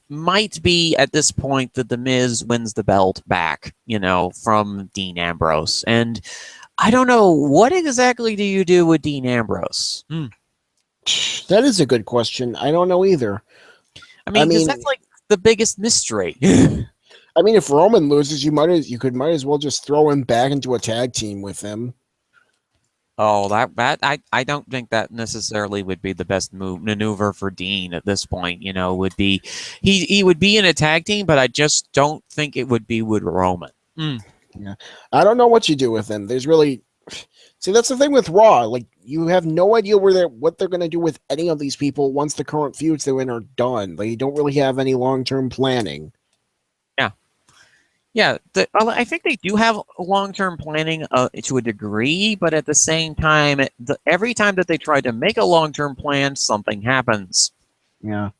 might be at this point that the Miz wins the belt back. You know, from Dean Ambrose, and I don't know what exactly do you do with Dean Ambrose. That is a good question. I don't know either. I mean, that's like the biggest mystery. I mean, if Roman loses, you might as well just throw him back into a tag team with him. Oh, I don't think that necessarily would be the best maneuver for Dean at this point. You know, would be he would be in a tag team, but I just don't think it would be with Roman. Yeah, I don't know what you do with him. There's really See, that's the thing with Raw. Like, you have no idea what they're going to do with any of these people once the current feuds they're in are done. They don't really have any long-term planning. Yeah. Yeah, I think they do have long-term planning to a degree, but at the same time, every time that they try to make a long-term plan, something happens. Yeah.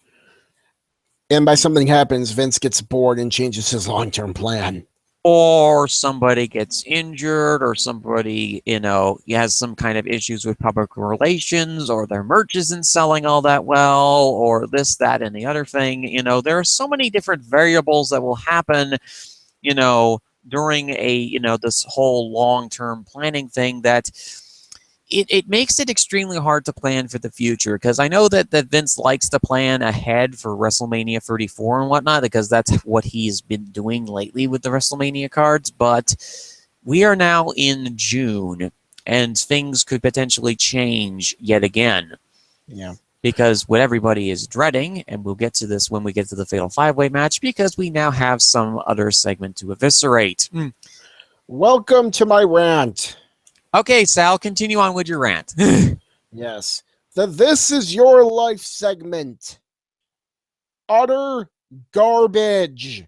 And by something happens, Vince gets bored and changes his long-term plan. Or somebody gets injured, or somebody, has some kind of issues with public relations, or their merch isn't selling all that well, or this, that, and the other thing. There are so many different variables that will happen, during this whole long-term planning thing that it makes it extremely hard to plan for the future, because I know that Vince likes to plan ahead for WrestleMania 34 and whatnot, because that's what he's been doing lately with the WrestleMania cards. But we are now in June, and things could potentially change yet again. Yeah. Because what everybody is dreading, and we'll get to this when we get to the Fatal 5-Way match, because we now have some other segment to eviscerate. Welcome to my rant. Okay, Sal, continue on with your rant. Yes. The This Is Your Life segment. Utter garbage.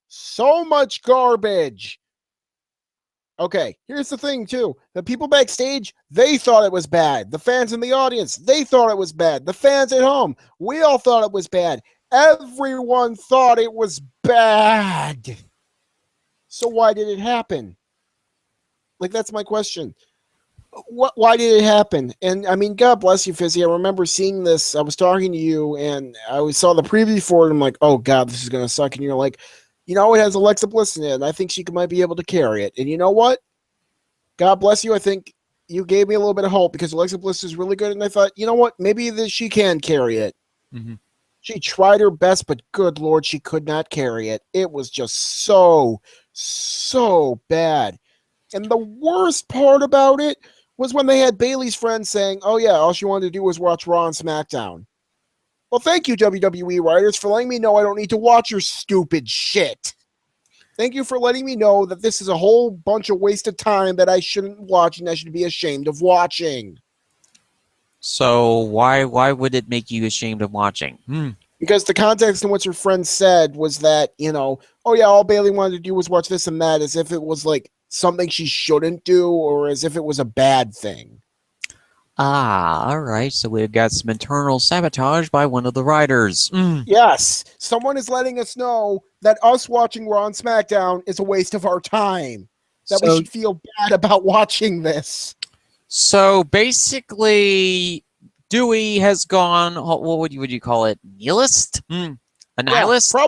So much garbage. Okay, here's the thing, too. The people backstage, they thought it was bad. The fans in the audience, they thought it was bad. The fans at home, we all thought it was bad. Everyone thought it was bad. So why did it happen? Like, that's my question. Why did it happen? And I mean, God bless you, Fizzy. I remember seeing this. I was talking to you, and I saw the preview for it. And I'm like, oh God, this is gonna suck. And you're like, it has Alexa Bliss in it, and I think she might be able to carry it. And you know what? God bless you. I think you gave me a little bit of hope, because Alexa Bliss is really good, and I thought, you know what? Maybe she can carry it. Mm-hmm. She tried her best, but good Lord, she could not carry it. It was just so bad. And the worst part about it was when they had Bayley's friends saying, oh yeah, all she wanted to do was watch Raw and SmackDown. Well, thank you, WWE writers, for letting me know I don't need to watch your stupid shit. Thank you for letting me know that this is a whole bunch of wasted time that I shouldn't watch and I should be ashamed of watching. So why would it make you ashamed of watching? Because the context in what your friend said was that, oh yeah, all Bayley wanted to do was watch this and that, as if it was like something she shouldn't do, or as if it was a bad thing. All right. So we've got some internal sabotage by one of the writers. Yes, someone is letting us know that us watching Raw and SmackDown is a waste of our time. That we should feel bad about watching this. So basically, Dewey has gone, what would you call it? Nihilist? A nihilist? Yeah,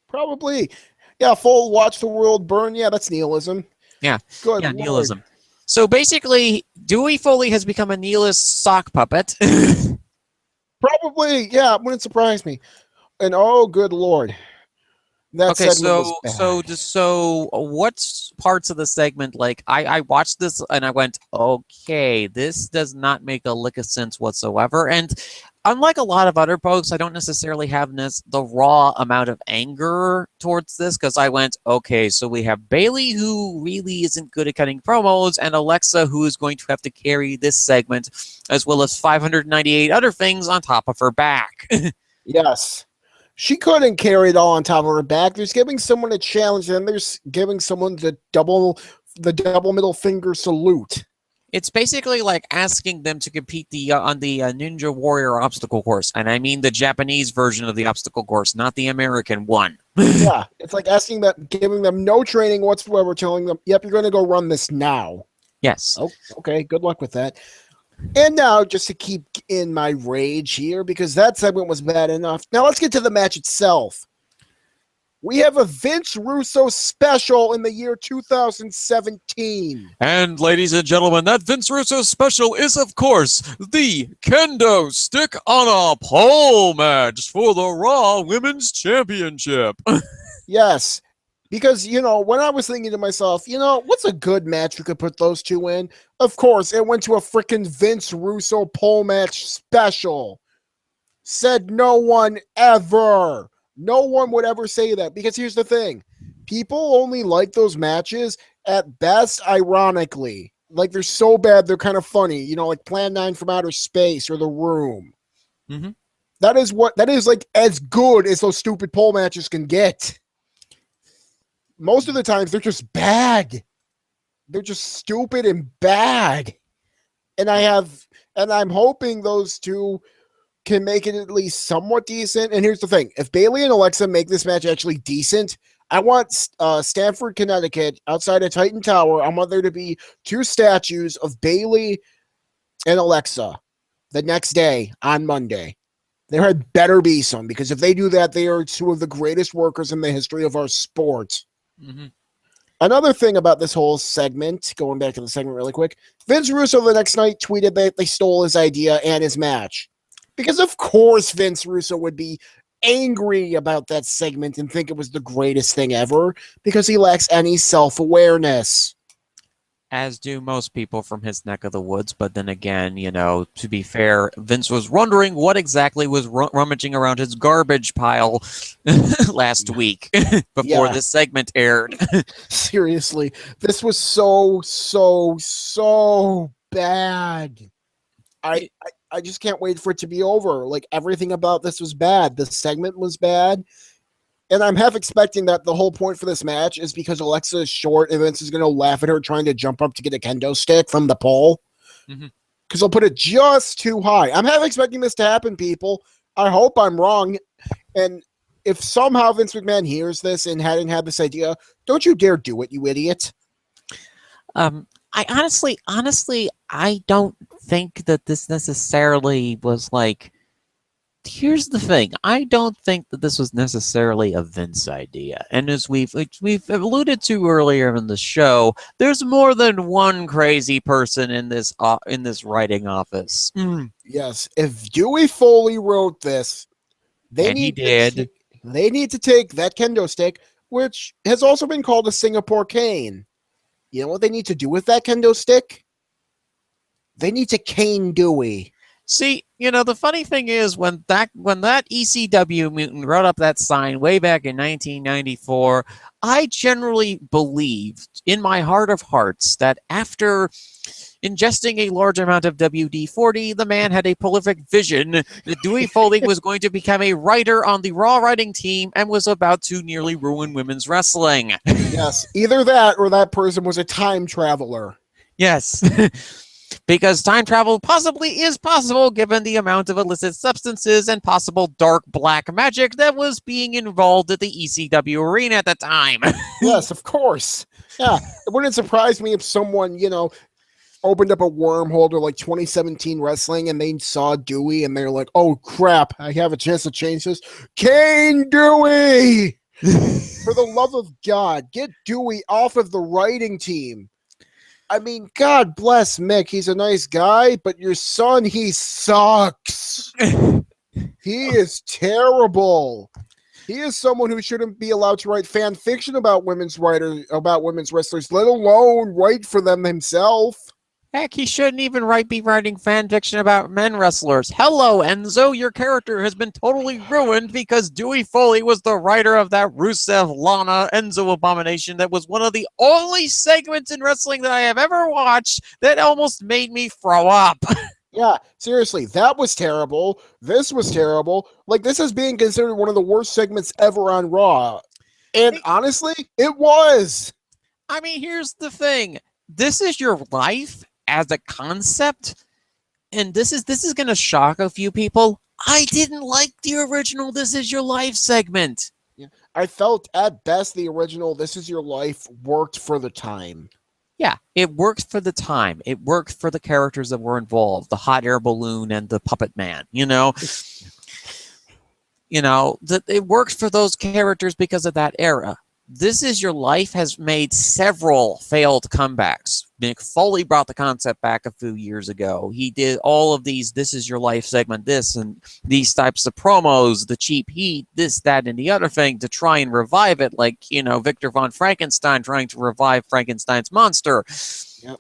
probably. Yeah, full watch the world burn. Yeah, that's nihilism. Yeah. Good Yeah, Lord. nihilism. So basically, Dewey Foley has become a nihilist sock puppet. Probably, yeah, it wouldn't surprise me. And oh, good Lord. That okay, segment was bad. so what parts of the segment, like, I watched this and I went, okay, this does not make a lick of sense whatsoever. And unlike a lot of other folks, I don't necessarily have the raw amount of anger towards this, because I went, okay, so we have Bayley, who really isn't good at cutting promos, and Alexa, who is going to have to carry this segment, as well as 598 other things on top of her back. Yes. She couldn't carry it all on top of her back. There's giving someone a challenge, and there's giving someone the double middle finger salute. It's basically like asking them to compete on the Ninja Warrior obstacle course, and I mean the Japanese version of the obstacle course, not the American one. Yeah, it's like asking them, giving them no training whatsoever, telling them, "Yep, you're going to go run this now." Yes. Oh, okay. Good luck with that. And now, just to keep in my rage here, because that segment was bad enough. Now let's get to the match itself. We have a Vince Russo special in the year 2017. And ladies and gentlemen, that Vince Russo special is, of course, the Kendo Stick on a Pole match for the Raw Women's Championship. Yes, because, when I was thinking to myself, what's a good match we could put those two in? Of course, it went to a freaking Vince Russo pole match special. Said no one ever. No one would ever say that, because here's the thing. People only like those matches at best, ironically. Like they're so bad, they're kind of funny. You know, like Plan 9 from Outer Space or The Room. Mm-hmm. That is like as good as those stupid pole matches can get. Most of the times they're just bad. They're just stupid and bad. And I'm hoping those two can make it at least somewhat decent. And here's the thing: if Bayley and Alexa make this match actually decent, I want Stamford, Connecticut, outside of Titan Tower. I want there to be 2 statues of Bayley and Alexa the next day on Monday. There had better be some, because if they do that, they are 2 of the greatest workers in the history of our sport. Mm-hmm. Another thing about this whole segment, going back to the segment really quick, Vince Russo the next night tweeted that they stole his idea and his match. Because of course Vince Russo would be angry about that segment and think it was the greatest thing ever, because he lacks any self-awareness. As do most people from his neck of the woods. But then again, you know, to be fair, Vince was wondering what exactly was rummaging around his garbage pile last week before this segment aired. Seriously, this was so bad. I just can't wait for it to be over. Like, everything about this was bad. The segment was bad. And I'm half expecting that the whole point for this match is because Alexa is short and Vince is going to laugh at her trying to jump up to get a kendo stick from the pole. Because they'll put it just too high. I'm half expecting this to happen, people. I hope I'm wrong. And if somehow Vince McMahon hears this and hadn't had this idea, don't you dare do it, you idiot. I honestly, I don't think that this necessarily was like, here's the thing. I don't think that this was necessarily a Vince idea. And as we've alluded to earlier in the show, there's more than one crazy person in this writing office. Yes, if Dewey Foley wrote this, they need to take that kendo stick, which has also been called a Singapore cane. You know what they need to do with that kendo stick? They need to cane Dewey. See, you know, the funny thing is when that ECW mutant wrote up that sign way back in 1994, I generally believed in my heart of hearts that after ingesting a large amount of WD-40, the man had a prolific vision that Dewey Foley was going to become a writer on the Raw writing team and was about to nearly ruin women's wrestling. Yes, either that or that person was a time traveler. Yes. Because time travel possibly is possible given the amount of illicit substances and possible dark black magic that was being involved at the ECW arena at the time. Yes, of course. Yeah, it wouldn't surprise me if someone, you know, opened up a wormhole to like 2017 wrestling and they saw Dewey and they're like, oh crap, I have a chance to change this. Cane Dewey! For the love of God, get Dewey off of the writing team. I mean, God bless Mick. He's a nice guy, but your son, he sucks. He is terrible. He is someone who shouldn't be allowed to write fan fiction about women's wrestlers, let alone write for them himself. Heck, he shouldn't even be writing fan fiction about men wrestlers. Hello, Enzo. Your character has been totally ruined because Dewey Foley was the writer of that Rusev Lana Enzo abomination that was one of the only segments in wrestling that I have ever watched that almost made me throw up. Yeah, seriously, that was terrible. This was terrible. Like, this is being considered one of the worst segments ever on Raw. And honestly, it was. I mean, here's the thing. This is your life as a concept, and this is going to shock a few people. I didn't like the original This Is Your Life segment. Yeah, I felt at best the original This Is Your Life worked for the time. Yeah, it worked for the time. It worked for the characters that were involved, the hot air balloon and the puppet man, you know. It worked for those characters because of that era. This Is Your Life has made several failed comebacks. Mick Foley brought the concept back a few years ago. He did all of these This Is Your Life segment, this and these types of promos, the cheap heat, this, that, and the other thing to try and revive it, like, you know, Victor von Frankenstein trying to revive Frankenstein's monster. Yep.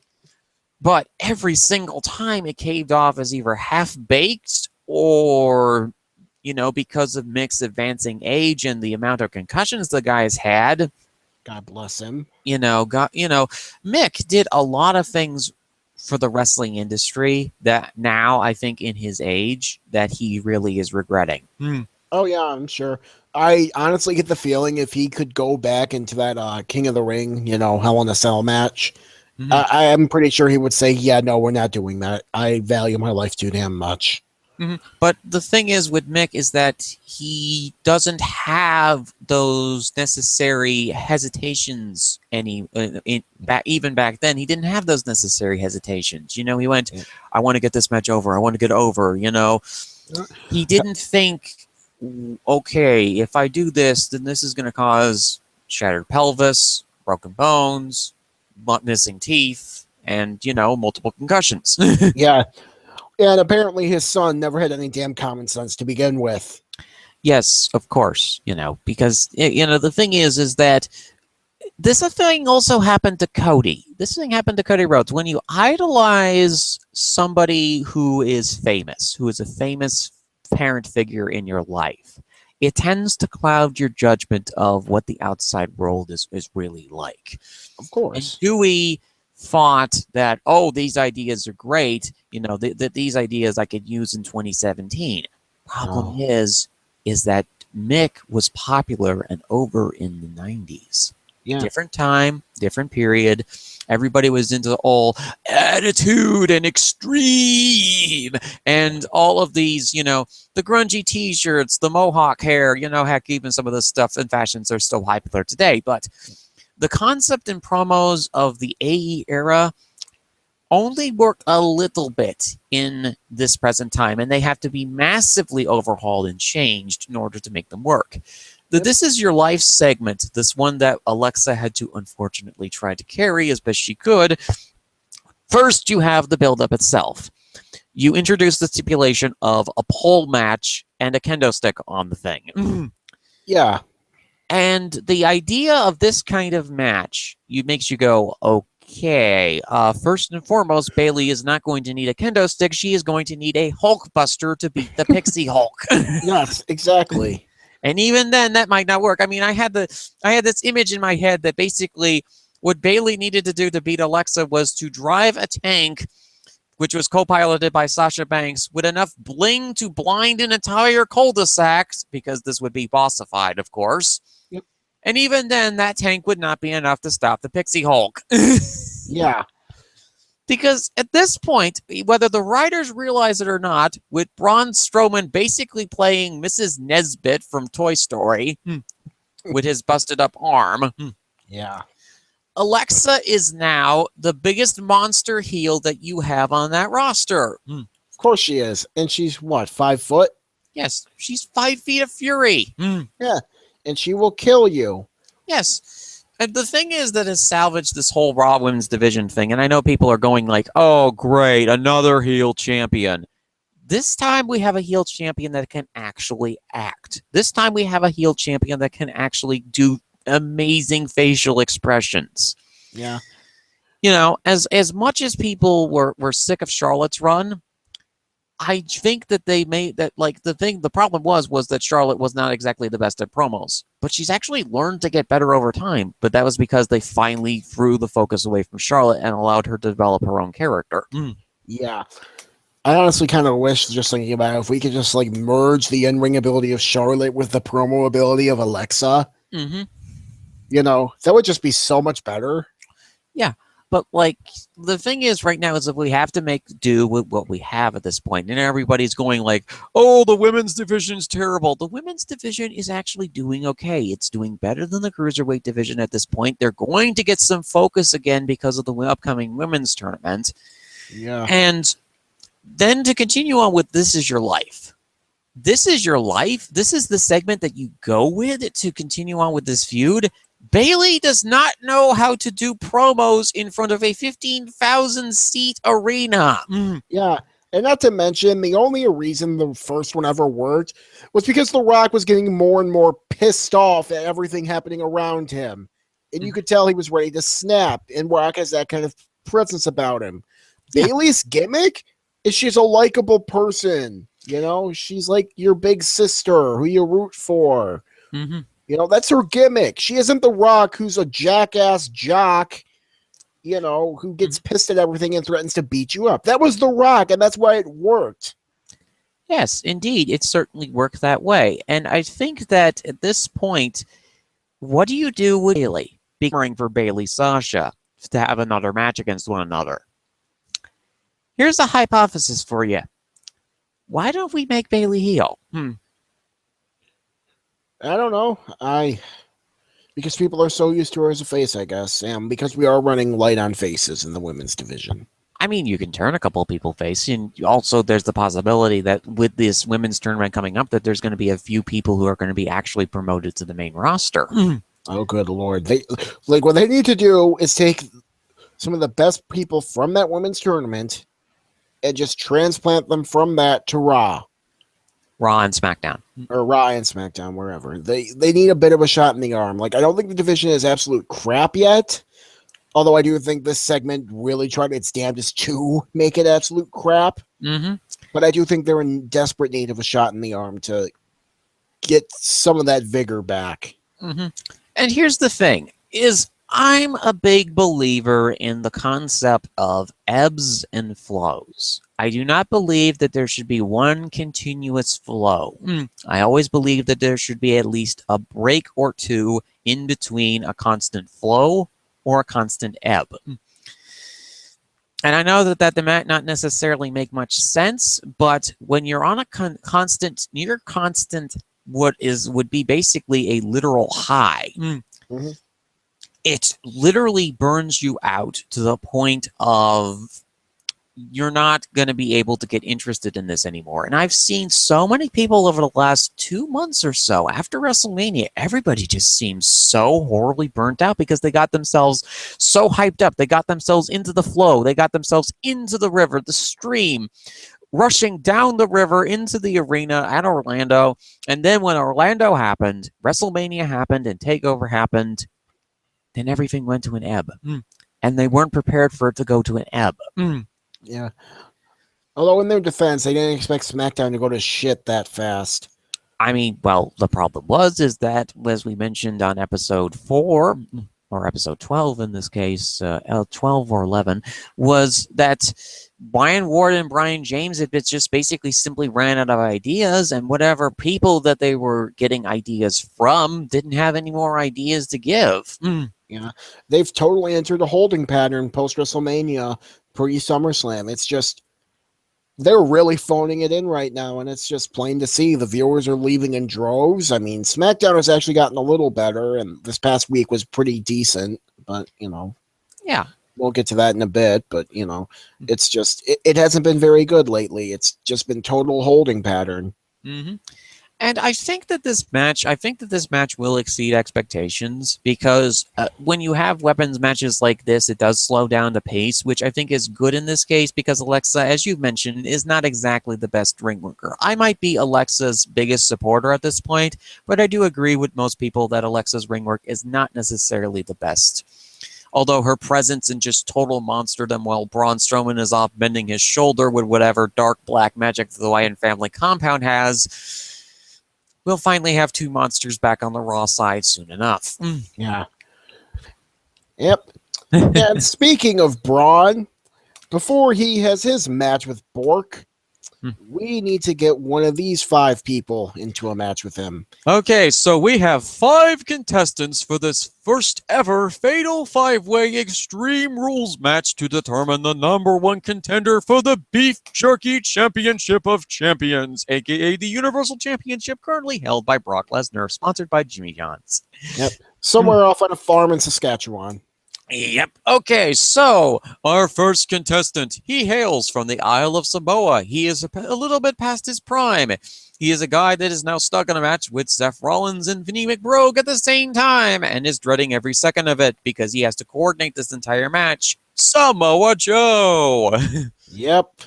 But every single time it caved off as either half-baked or, you know, because of Mick's advancing age and the amount of concussions the guys had, God bless him. Mick did a lot of things for the wrestling industry that now I think in his age that he really is regretting. Oh yeah, I'm sure. I honestly get the feeling if he could go back into that King of the Ring, Hell in a Cell match, Mhm. I am pretty sure he would say, "Yeah, no, we're not doing that. I value my life too damn much." But the thing is with Mick is that he doesn't have those necessary hesitations even back then. He didn't have those necessary hesitations. He went, Yeah. I want to get this match over. I want to get over. He didn't think, okay, if I do this, then this is going to cause shattered pelvis, broken bones, missing teeth, and multiple concussions. Yeah, and apparently his son never had any damn common sense to begin with. Yes, of course, because the thing is that this thing also happened to Cody. This thing happened to Cody Rhodes. When you idolize somebody who is a famous parent figure in your life, it tends to cloud your judgment of what the outside world is really like. Of And course. Dewey thought that, oh, these ideas are great, that these ideas I could use in 2017. Problem Oh, is that Mick was popular and over in the 90s. yeah. Different time, different period. Everybody was into all attitude and extreme and all of these, the grungy t-shirts, the mohawk hair, heck, even some of the stuff and fashions are still popular today. But the concept and promos of the AE era only work a little bit in this present time, and they have to be massively overhauled and changed in order to make them work. The Yep. This Is Your Life segment, this one that Alexa had to unfortunately try to carry as best she could, first you have the build-up itself. You introduce the stipulation of a pole match and a kendo stick on the thing. Yeah. And the idea of this kind of match makes you go, okay, first and foremost, Bailey is not going to need a kendo stick. She is going to need a Hulk Buster to beat the Pixie Hulk. Yes, exactly. And even then, that might not work. I mean, I had this image in my head that basically what Bailey needed to do to beat Alexa was to drive a tank, which was co-piloted by Sasha Banks, with enough bling to blind an entire cul-de-sac, because this would be bossified, of course. Yep. And even then, that tank would not be enough to stop the Pixie Hulk. Yeah. Because at this point, whether the writers realize it or not, with Braun Strowman basically playing Mrs. Nesbit from Toy Story with his busted up arm, Yeah. Alexa is now the biggest monster heel that you have on that roster. Of course she is. And she's what, 5 foot? Yes, she's 5 feet of fury. Yeah. And she will kill you. Yes. And the thing is that has salvaged this whole Raw Women's Division thing. And I know people are going like, oh, great, another heel champion. This time we have a heel champion that can actually act. This time we have a heel champion that can actually do amazing facial expressions. Yeah. As much as people were sick of Charlotte's run, I think that they made that the problem was that Charlotte was not exactly the best at promos, but she's actually learned to get better over time. But that was because they finally threw the focus away from Charlotte and allowed her to develop her own character. Yeah. I honestly kind of wish, just thinking about it, if we could just merge the in-ring ability of Charlotte with the promo ability of Alexa. Mm-hmm. That would just be so much better. Yeah. But the thing is right now is that we have to make do with what we have at this point. And everybody's going like, oh, the women's division's terrible. The women's division is actually doing okay. It's doing better than the cruiserweight division at this point. They're going to get some focus again because of the upcoming women's tournament. Yeah. And then to continue on with This Is Your Life. This Is Your Life. This is the segment that you go with to continue on with this feud. Bailey does not know how to do promos in front of a 15,000 seat arena. Yeah. And not to mention, the only reason the first one ever worked was because The Rock was getting more and more pissed off at everything happening around him. And you could tell he was ready to snap. And Rock has that kind of presence about him. Yeah. Bailey's gimmick is she's a likable person. She's like your big sister who you root for. Mm-hmm. You know, that's her gimmick. She isn't The Rock, who's a jackass jock, you know, who gets pissed at everything and threatens to beat you up. That was The Rock, and that's why it worked. Yes, indeed, it certainly worked that way. And I think that at this point, what do you do with Bayley? Being for Bayley Sasha to have another match against one another. Here's a hypothesis for you. Why don't we make Bayley heel? I don't know. Because people are so used to her as a face, I guess, and because we are running light on faces in the women's division. I mean, you can turn a couple of people face, and also there's the possibility that with this women's tournament coming up, that there's going to be a few people who are going to be actually promoted to the main roster. Oh, good Lord. What they need to do is take some of the best people from that women's tournament and just transplant them from that to Raw. Raw and SmackDown. Or Raw and SmackDown, wherever. They need a bit of a shot in the arm. Like, I don't think the division is absolute crap yet. Although I do think this segment really tried its damnedest to make it absolute crap. But I do think they're in desperate need of a shot in the arm to get some of that vigor back. And here's the thing, is I'm a big believer in the concept of ebbs and flows. I do not believe that there should be one continuous flow. I always believe that there should be at least a break or two in between a constant flow or a constant ebb. And I know that might not necessarily make much sense, but when you're on a constant, near constant, would be basically a literal high, it literally burns you out to the point of you're not going to be able to get interested in this anymore. And I've seen so many people over the last 2 months or so after WrestleMania, everybody just seems so horribly burnt out because they got themselves so hyped up. They got themselves into the flow. They got themselves into the river, the stream, rushing down the river into the arena at Orlando. And then when Orlando happened, WrestleMania happened, and TakeOver happened, then everything went to an ebb. And they weren't prepared for it to go to an ebb. Yeah. Although in their defense, they didn't expect SmackDown to go to shit that fast. I mean, well, the problem is that, as we mentioned on episode 4, or episode 12 in this case, 12 or 11, was that Brian Ward and Brian James had just basically simply ran out of ideas, and whatever people that they were getting ideas from didn't have any more ideas to give. Yeah, they've totally entered a holding pattern post-WrestleMania, pre-SummerSlam. It's just, they're really phoning it in right now, and it's just plain to see. The viewers are leaving in droves. I mean, SmackDown has actually gotten a little better, and this past week was pretty decent, but, you know. Yeah. We'll get to that in a bit, but, you know, it's just, it hasn't been very good lately. It's just been total holding pattern. And I think that this match will exceed expectations because when you have weapons matches like this, it does slow down the pace, which I think is good in this case because Alexa, as you've mentioned, is not exactly the best ring worker. I might be Alexa's biggest supporter at this point, but I do agree with most people that Alexa's ring work is not necessarily the best. Although her presence and just total monsterdom while Braun Strowman is off bending his shoulder with whatever dark black magic the Wyatt family compound has, we'll finally have 2 monsters back on the Raw side soon enough. Yeah. Yep. And speaking of Braun, before he has his match with Bork, we need to get one of these 5 people into a match with him. Okay, so we have 5 contestants for this first ever Fatal 5-Way Extreme Rules match to determine the #1 contender for the Beef Jerky Championship of Champions, aka the Universal Championship currently held by Brock Lesnar, sponsored by Jimmy John's. Yep. Somewhere off on a farm in Saskatchewan. Yep. Okay, so our first contestant, he hails from the Isle of Samoa. He is a little bit past his prime. He is a guy that is now stuck in a match with Seth Rollins and Vinnie McBrogue at the same time and is dreading every second of it because he has to coordinate this entire match. Samoa Joe. Yep.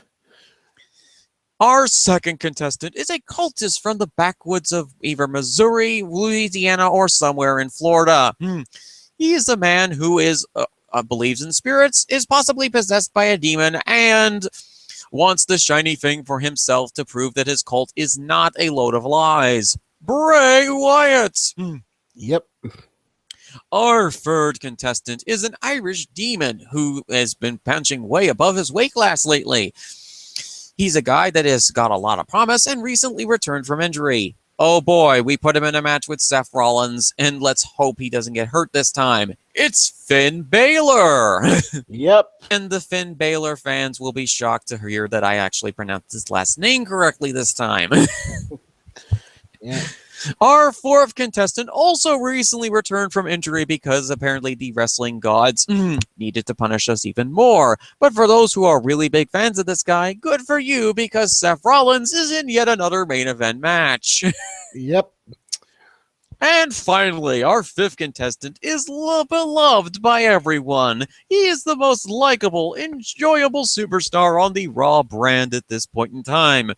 Our second contestant is a cultist from the backwoods of either Missouri, Louisiana, or somewhere in Florida. He is a man who believes in spirits, is possibly possessed by a demon, and wants the shiny thing for himself to prove that his cult is not a load of lies. Bray Wyatt. Yep. Our third contestant is an Irish demon who has been punching way above his weight class lately. He's a guy that has got a lot of promise and recently returned from injury. Oh boy, we put him in a match with Seth Rollins, and let's hope he doesn't get hurt this time. It's Finn Balor! Yep. And the Finn Balor fans will be shocked to hear that I actually pronounced his last name correctly this time. Yeah. Our fourth contestant also recently returned from injury because apparently the wrestling gods needed to punish us even more. But for those who are really big fans of this guy, good for you because Seth Rollins is in yet another main event match. Yep. And finally, our fifth contestant is beloved by everyone. He is the most likable, enjoyable superstar on the Raw brand at this point in time,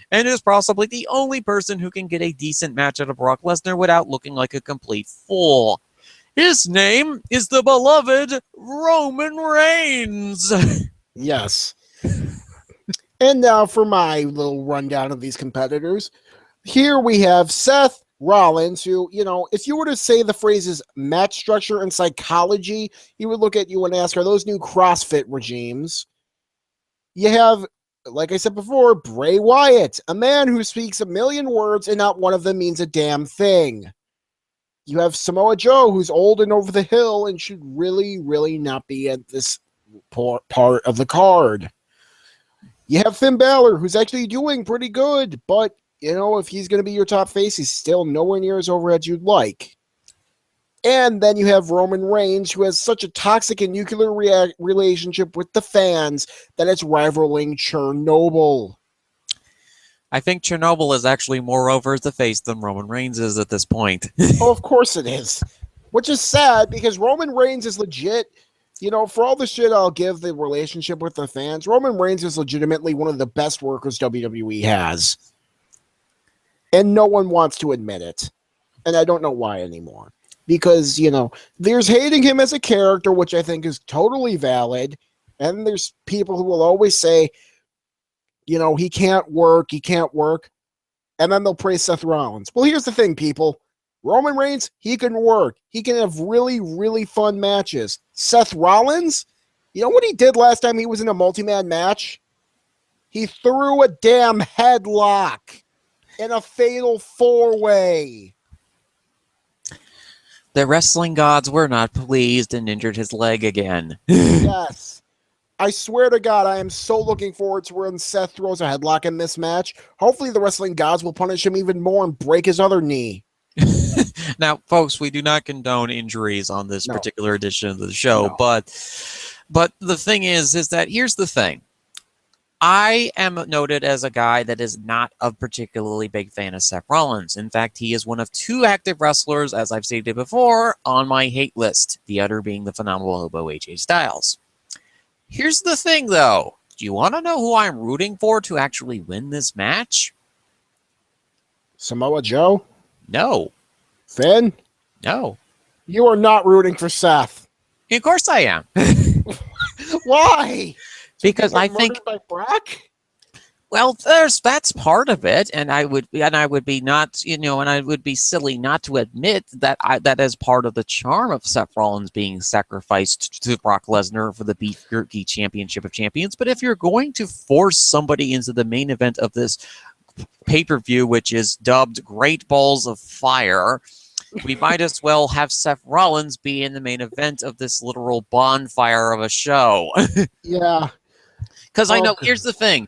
and is possibly the only person who can get a decent match out of Brock Lesnar without looking like a complete fool. His name is the beloved Roman Reigns. Yes. And now for my little rundown of these competitors. Here we have Seth Rollins, who, if you were to say the phrases match structure and psychology, he would look at you and ask, are those new CrossFit regimes? You have, like I said before, Bray Wyatt, a man who speaks a million words and not one of them means a damn thing. You have Samoa Joe, who's old and over the hill and should really, really not be at this part of the card. You have Finn Balor, who's actually doing pretty good, but if he's going to be your top face, he's still nowhere near as over as you'd like. And then you have Roman Reigns, who has such a toxic and nuclear relationship with the fans that it's rivaling Chernobyl. I think Chernobyl is actually more over as the face than Roman Reigns is at this point. Oh, of course it is. Which is sad because Roman Reigns is legit. For all the shit I'll give the relationship with the fans, Roman Reigns is legitimately one of the best workers WWE has. And no one wants to admit it. And I don't know why anymore. Because, there's hating him as a character, which I think is totally valid. And there's people who will always say, he can't work. And then they'll praise Seth Rollins. Well, here's the thing, people. Roman Reigns, he can work. He can have really, really fun matches. Seth Rollins, you know what he did last time he was in a multi-man match? He threw a damn headlock in a fatal four-way. The wrestling gods were not pleased and injured his leg again. Yes. I swear to God, I am so looking forward to when Seth throws a headlock in this match. Hopefully the wrestling gods will punish him even more and break his other knee. Now, folks, we do not condone injuries on this particular edition of the show, No. but the thing is that here's the thing. I am noted as a guy that is not a particularly big fan of Seth Rollins. In fact, he is one of two active wrestlers, as I've stated before, on my hate list, the other being the phenomenal hobo AJ Styles. Here's the thing, though. Do you want to know who I'm rooting for to actually win this match? Samoa Joe? No. Finn? No. You are not rooting for Seth. Of course I am. Why? Because I think by Brock? Well, that's part of it, and I would be not, and I would be silly not to admit that that is part of the charm of Seth Rollins being sacrificed to Brock Lesnar for the Beef Jerky Championship of Champions. But if you're going to force somebody into the main event of this pay-per-view, which is dubbed Great Balls of Fire, we might as well have Seth Rollins be in the main event of this literal bonfire of a show. Yeah. Because I know, here's the thing.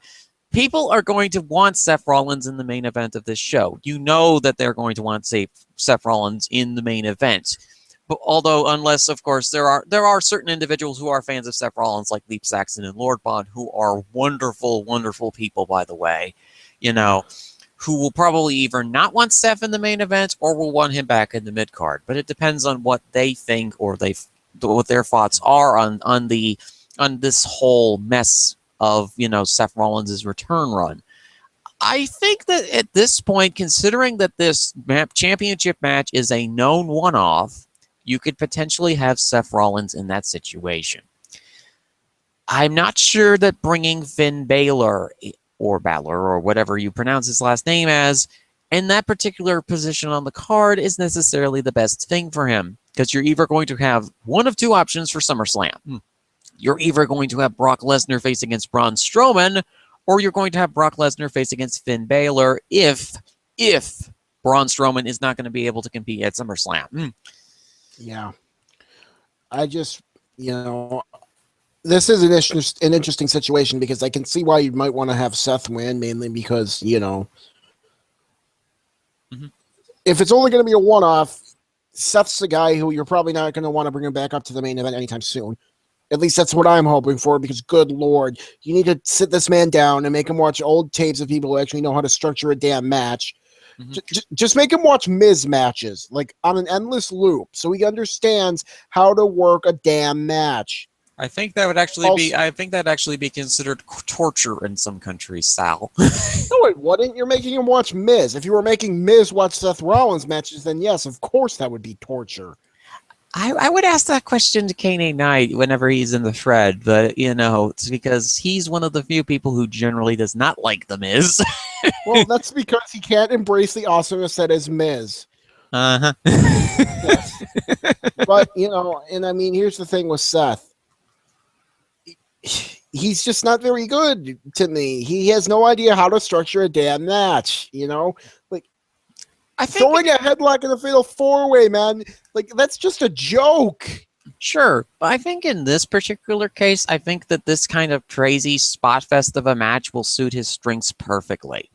People are going to want Seth Rollins in the main event of this show. You know that they're going to want Seth Rollins in the main event. But unless, of course, there are certain individuals who are fans of Seth Rollins, like Leap Saxon and Lord Bond, who are wonderful, wonderful people, by the way, who will probably either not want Seth in the main event or will want him back in the mid-card. But it depends on what they think or what their thoughts are on this whole mess of, Seth Rollins' return run. I think that at this point, considering that this championship match is a known one-off, you could potentially have Seth Rollins in that situation. I'm not sure that bringing Finn Balor, or Balor, or whatever you pronounce his last name as, And that particular position on the card is necessarily the best thing for him, because you're either going to have one of two options for SummerSlam. You're either going to have Brock Lesnar face against Braun Strowman, or you're going to have Brock Lesnar face against Finn Balor if Braun Strowman is not going to be able to compete at SummerSlam. Yeah. I just, this is an interesting situation because I can see why you might want to have Seth win, mainly because, if it's only going to be a one-off, Seth's the guy who you're probably not going to want to bring him back up to the main event anytime soon. At least that's what I'm hoping for, because good Lord, you need to sit this man down and make him watch old tapes of people who actually know how to structure a damn match. Just make him watch Miz matches, like on an endless loop, so he understands how to work a damn match. I think that would actually be considered torture in some countries, Sal. No, it wouldn't. You're making him watch Miz. If you were making Miz watch Seth Rollins matches, then yes, of course that would be torture. I would ask that question to Kane Knight whenever he's in the thread, but it's because he's one of the few people who generally does not like the Miz. Well, that's because he can't embrace the awesomeness that is Miz. Uh-huh. Yes. But, and I mean, here's the thing with Seth. He's just not very good to me. He has no idea how to structure a damn match, Like, I think throwing a headlock in a fatal four-way, man, like, that's just a joke. Sure, but I think in this particular case, I think that this kind of crazy spot fest of a match will suit his strengths perfectly.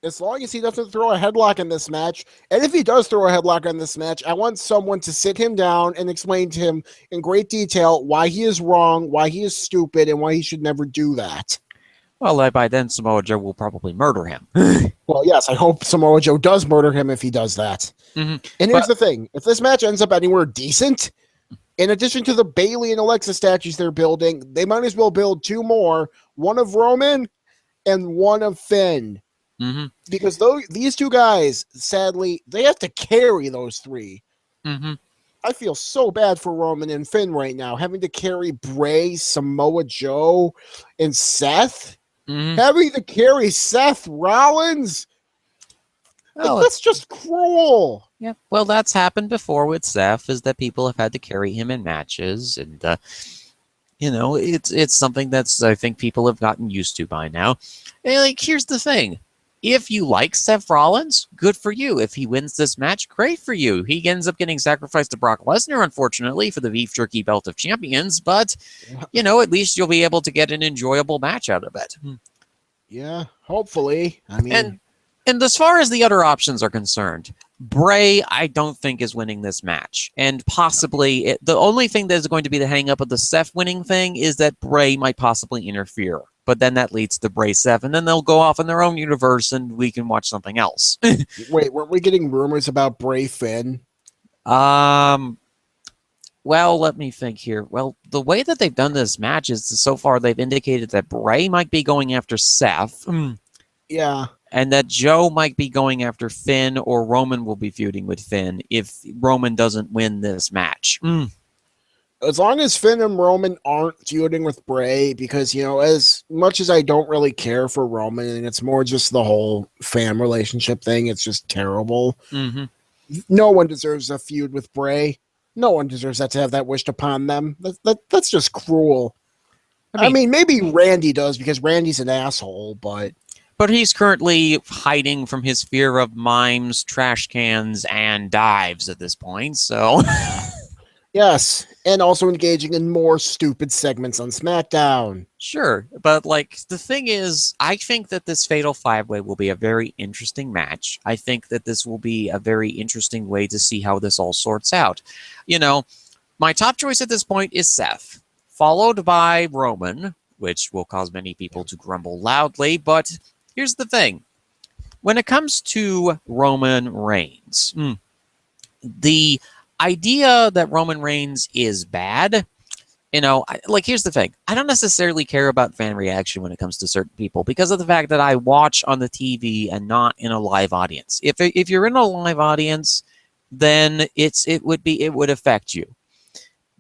As long as he doesn't throw a headlock in this match, and if he does throw a headlock in this match, I want someone to sit him down and explain to him in great detail why he is wrong, why he is stupid, and why he should never do that. Well, by then Samoa Joe will probably murder him. Well, yes, I hope Samoa Joe does murder him if he does that. And here's the thing. If this match ends up anywhere decent, in addition to the Bayley and Alexa statues they're building, they might as well build two more, one of Roman and one of Finn. Because these two guys, sadly, they have to carry those three. I feel so bad for Roman and Finn right now, having to carry Bray, Samoa Joe, and Seth. Having to carry Seth Rollins. Well, that's just cruel. Yeah, well, that's happened before with Seth, is that people have had to carry him in matches, and it's something that's I think people have gotten used to by now. And like, here's the thing: if you like Seth Rollins, good for you. If he wins this match, great for you. He ends up getting sacrificed to Brock Lesnar, unfortunately, for the beef jerky belt of champions. But at least you'll be able to get an enjoyable match out of it. Yeah, hopefully. I mean. And as far as the other options are concerned, Bray, I don't think is winning this match. And possibly, the only thing that is going to be the hang-up of the Seth winning thing is that Bray might possibly interfere. But then that leads to Bray Seth, and then they'll go off in their own universe, and we can watch something else. Wait, weren't we getting rumors about Bray Finn? Well, let me think here. Well, the way that they've done this match is, so far, they've indicated that Bray might be going after Seth. Yeah. And that Joe might be going after Finn, or Roman will be feuding with Finn if Roman doesn't win this match. As long as Finn and Roman aren't feuding with Bray, because, as much as I don't really care for Roman, and it's more just the whole fan relationship thing, it's just terrible. No one deserves a feud with Bray. No one deserves that to have that wished upon them. That's just cruel. I mean, maybe Randy does, because Randy's an asshole, but he's currently hiding from his fear of mimes, trash cans, and dives at this point, so. Yes, and also engaging in more stupid segments on SmackDown. Sure, but the thing is, I think that this Fatal 5-Way will be a very interesting match. I think that this will be a very interesting way to see how this all sorts out. My top choice at this point is Seth, followed by Roman, which will cause many people to grumble loudly, but here's the thing. When it comes to Roman Reigns, the idea that Roman Reigns is bad, here's the thing. I don't necessarily care about fan reaction when it comes to certain people because of the fact that I watch on the TV and not in a live audience. If you're in a live audience, then it would affect you.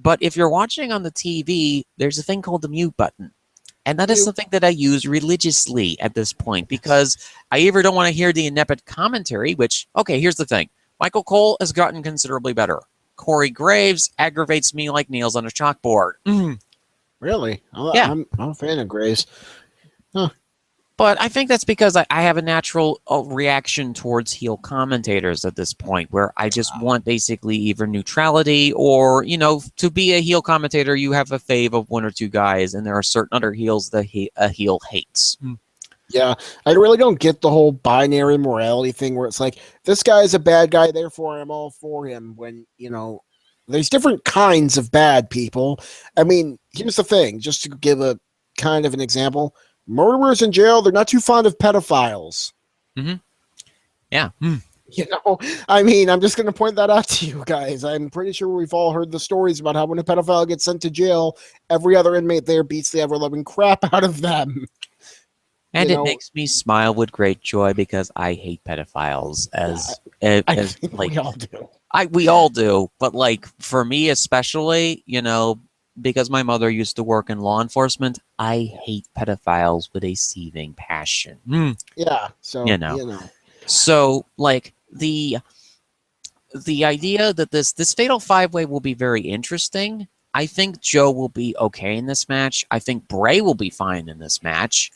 But if you're watching on the TV, there's a thing called the mute button. And that is something that I use religiously at this point because I either don't want to hear the inept commentary, which, okay, here's the thing. Michael Cole has gotten considerably better. Corey Graves aggravates me like nails on a chalkboard. Really? Yeah. I'm a fan of Graves. Huh. But I think that's because I have a natural reaction towards heel commentators at this point, where I just want basically either neutrality or, to be a heel commentator, you have a fave of one or two guys, and there are certain other heels that a heel hates. Yeah, I really don't get the whole binary morality thing where it's like, this guy is a bad guy, therefore I'm all for him, when, there's different kinds of bad people. I mean, here's the thing, just to give a kind of an example. Murderers in jail, they're not too fond of pedophiles. Mm-hmm. Yeah. I mean, I'm just going to point that out to you guys. I'm pretty sure we've all heard the stories about how when a pedophile gets sent to jail, every other inmate there beats the ever-loving crap out of them. And it makes me smile with great joy because I hate pedophiles we all do. We all do, but like for me especially, because my mother used to work in law enforcement, I hate pedophiles with a seething passion. Yeah, so So like the idea that this fatal 5-way will be very interesting. I think Joe will be okay in this match. I think Bray will be fine in this match.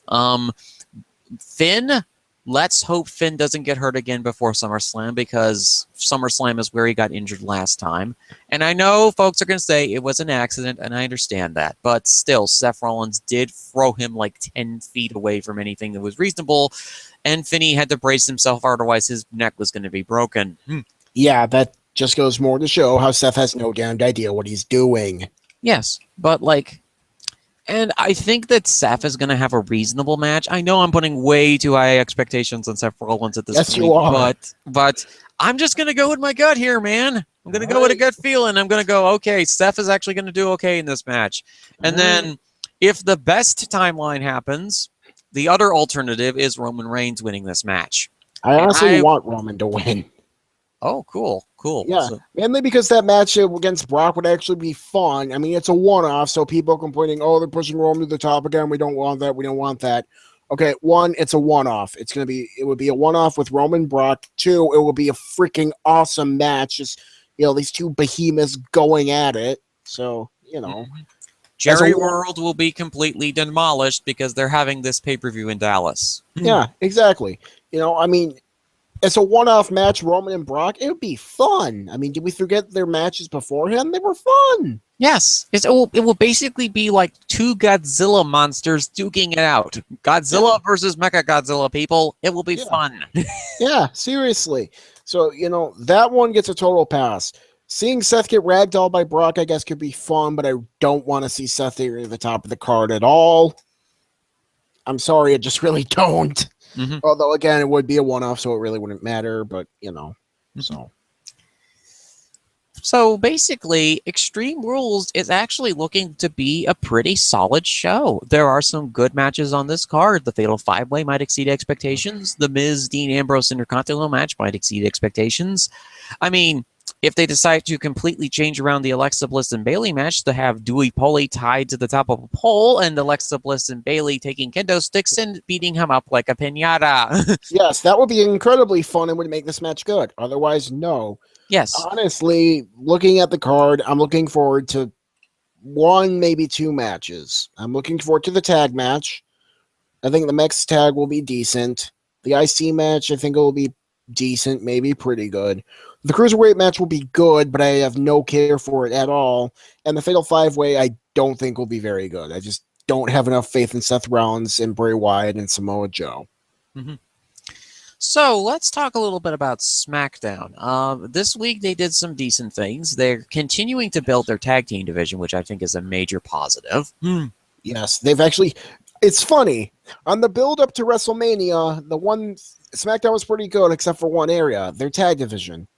Finn, let's hope Finn doesn't get hurt again before SummerSlam, because SummerSlam is where he got injured last time. And I know folks are going to say it was an accident, and I understand that. But still, Seth Rollins did throw him like 10 feet away from anything that was reasonable, and Finney had to brace himself, otherwise his neck was going to be broken. Yeah, that just goes more to show how Seth has no damned idea what he's doing. Yes, but and I think that Seth is going to have a reasonable match. I know I'm putting way too high expectations on Seth Rollins at this point. Yes, you are. But I'm just going to go with my gut here, man. I'm going to go with a gut feeling. I'm going to go, okay, Seth is actually going to do okay in this match. And then if the best timeline happens, the other alternative is Roman Reigns winning this match. I honestly want Roman to win. Oh, cool. Yeah, mainly because that match against Brock would actually be fun. I mean, it's a one-off, so people complaining, oh, they're pushing Roman to the top again. We don't want that. Okay, one, it's a one-off. It would be a one-off with Roman Brock. Two, it will be a freaking awesome match. Just, these two behemoths going at it. So, Jerry World will be completely demolished because they're having this pay-per-view in Dallas. Yeah, exactly. I mean, it's a one-off match, Roman and Brock. It would be fun. I mean, did we forget their matches beforehand? They were fun. Yes. It will basically be like two Godzilla monsters duking it out. Godzilla versus Mechagodzilla, people. It will be fun. Yeah, seriously. So, that one gets a total pass. Seeing Seth get ragdolled by Brock, I guess, could be fun, but I don't want to see Seth here at the top of the card at all. I'm sorry, I just really don't. Although, again, it would be a one-off, so it really wouldn't matter, but, So, basically, Extreme Rules is actually looking to be a pretty solid show. There are some good matches on this card. The Fatal 5-Way might exceed expectations. The Miz, Dean Ambrose Intercontinental match might exceed expectations. I mean, if they decide to completely change around the Alexa Bliss and Bayley match to have Dewey Poli tied to the top of a pole and Alexa Bliss and Bayley taking kendo sticks and beating him up like a piñata. Yes, that would be incredibly fun and would make this match good. Otherwise, no. Yes. Honestly, looking at the card, I'm looking forward to one, maybe two matches. I'm looking forward to the tag match. I think the next tag will be decent. The IC match, I think it will be decent, maybe pretty good. The Cruiserweight match will be good, but I have no care for it at all. And the Fatal 5-Way, I don't think will be very good. I just don't have enough faith in Seth Rollins and Bray Wyatt and Samoa Joe. So let's talk a little bit about SmackDown. This week they did some decent things. They're continuing to build their tag team division, which I think is a major positive. Yes, they've actually... It's funny. On the build-up to WrestleMania, the one... SmackDown was pretty good except for one area, their tag division.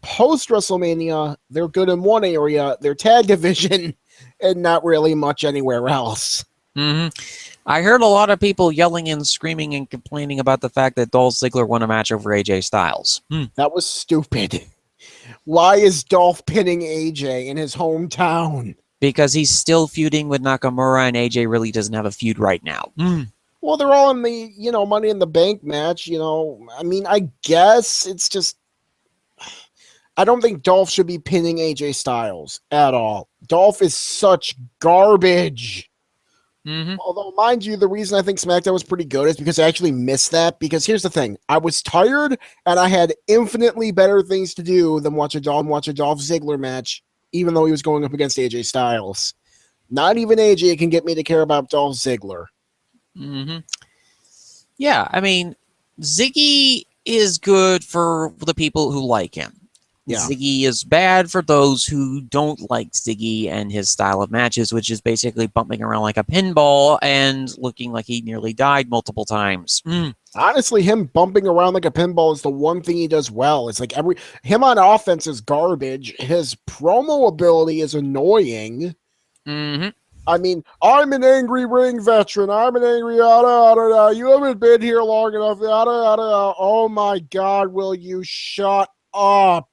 Post-WrestleMania, they're good in one area, their tag division, and not really much anywhere else. I heard a lot of people yelling and screaming and complaining about the fact that Dolph Ziggler won a match over AJ Styles. That was stupid. Why is Dolph pinning AJ in his hometown? because he's still feuding with Nakamura, and AJ really doesn't have a feud right now. Well, they're all in the, Money in the Bank match, I mean, I guess it's just, I don't think Dolph should be pinning AJ Styles at all. Dolph is such garbage. Mm-hmm. Although, mind you, the reason I think SmackDown was pretty good is because I actually missed that. Because here's the thing: I was tired, and I had infinitely better things to do than watch a Dolph Ziggler match, even though he was going up against AJ Styles. Not even AJ can get me to care about Dolph Ziggler. Mm-hmm. Yeah, I mean, Ziggy is good for the people who like him. Yeah. Ziggy is bad for those who don't like Ziggy and his style of matches, which is basically bumping around like a pinball and looking like he nearly died multiple times. Honestly, him bumping around like a pinball is the one thing he does well. It's like him on offense is garbage. His promo ability is annoying. Mm-hmm. I mean, I'm an angry ring veteran. I'm an angry You haven't been here long enough. Oh my God, will you shut up?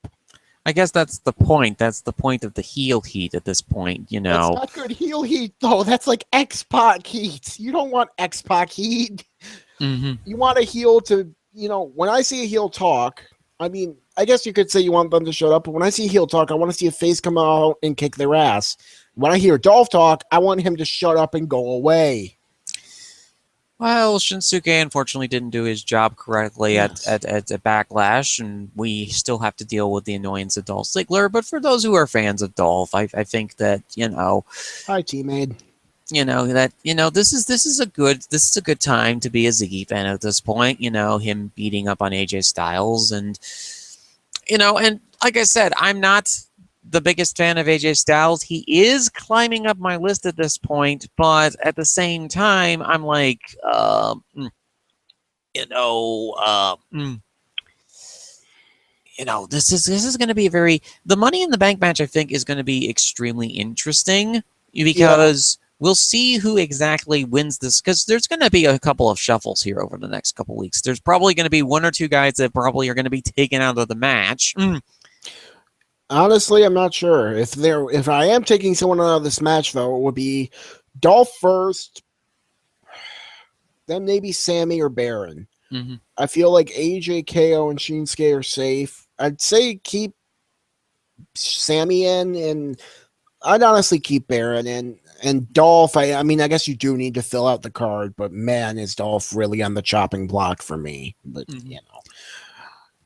I guess that's the point. That's the point of the heel heat at this point, That's not good heel heat, though. That's like X-Pac heat. You don't want X-Pac heat. Mm-hmm. You want a heel to, when I see a heel talk, I mean, I guess you could say you want them to shut up, but when I see a heel talk, I want to see a face come out and kick their ass. When I hear Dolph talk, I want him to shut up and go away. Well, Shinsuke unfortunately didn't do his job correctly at Backlash, and we still have to deal with the annoyance of Dolph Ziggler. But for those who are fans of Dolph, I think that Hi, teammate. This is a good time to be a Ziggy fan at this point. Him beating up on AJ Styles, and like I said, I'm not the biggest fan of AJ Styles. He is climbing up my list at this point, but at the same time, I'm like, this is going to be the Money in the Bank match. I think is going to be extremely interesting because we'll see who exactly wins this. Because there's going to be a couple of shuffles here over the next couple weeks. There's probably going to be one or two guys that probably are going to be taken out of the match. Honestly, I'm not sure. If I am taking someone out of this match, though, it would be Dolph first, then maybe Sammy or Baron. Mm-hmm. I feel like AJ, KO, and Shinsuke are safe. I'd say keep Sammy in, and I'd honestly keep Baron in. And Dolph, I mean, I guess you do need to fill out the card, but man, is Dolph really on the chopping block for me. But,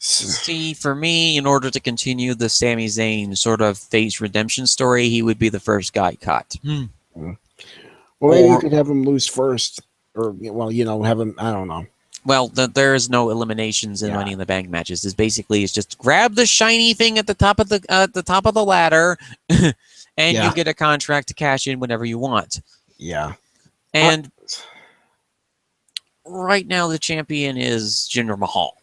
See, for me, in order to continue the Sami Zayn sort of face redemption story, he would be the first guy cut. Well, maybe you could have him lose first. Or, have him, I don't know. Well, there is no eliminations in Money in the Bank matches. It's just grab the shiny thing at the top of the ladder, and you get a contract to cash in whenever you want. Yeah. And right now, the champion is Jinder Mahal.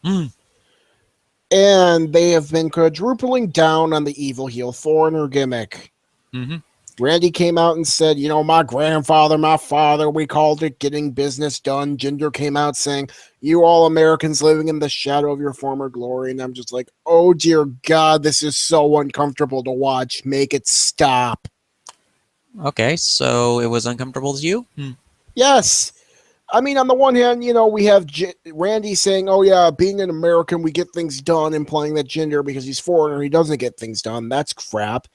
And they have been quadrupling down on the evil heel foreigner gimmick. Mm-hmm. Randy came out and said, my grandfather, my father, we called it getting business done. Jinder came out saying, you all Americans living in the shadow of your former glory. And I'm just like, oh, dear God, this is so uncomfortable to watch. Make it stop. Okay, so it was uncomfortable to you? Yes. I mean, on the one hand, we have Randy saying, oh, yeah, being an American, we get things done, implying that Jinder, because he's foreigner, he doesn't get things done. That's crap.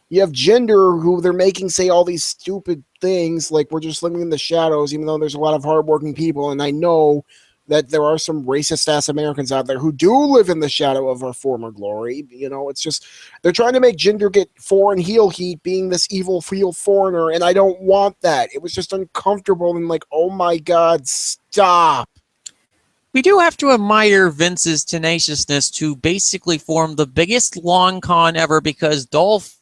You have Jinder, who they're making say all these stupid things, like we're just living in the shadows, even though there's a lot of hardworking people. And I know that there are some racist-ass Americans out there who do live in the shadow of our former glory. It's just they're trying to make Jinder get foreign heel heat being this evil heel foreigner, and I don't want that. It was just uncomfortable and like, oh, my God, stop. We do have to admire Vince's tenaciousness to basically form the biggest long con ever because Jinder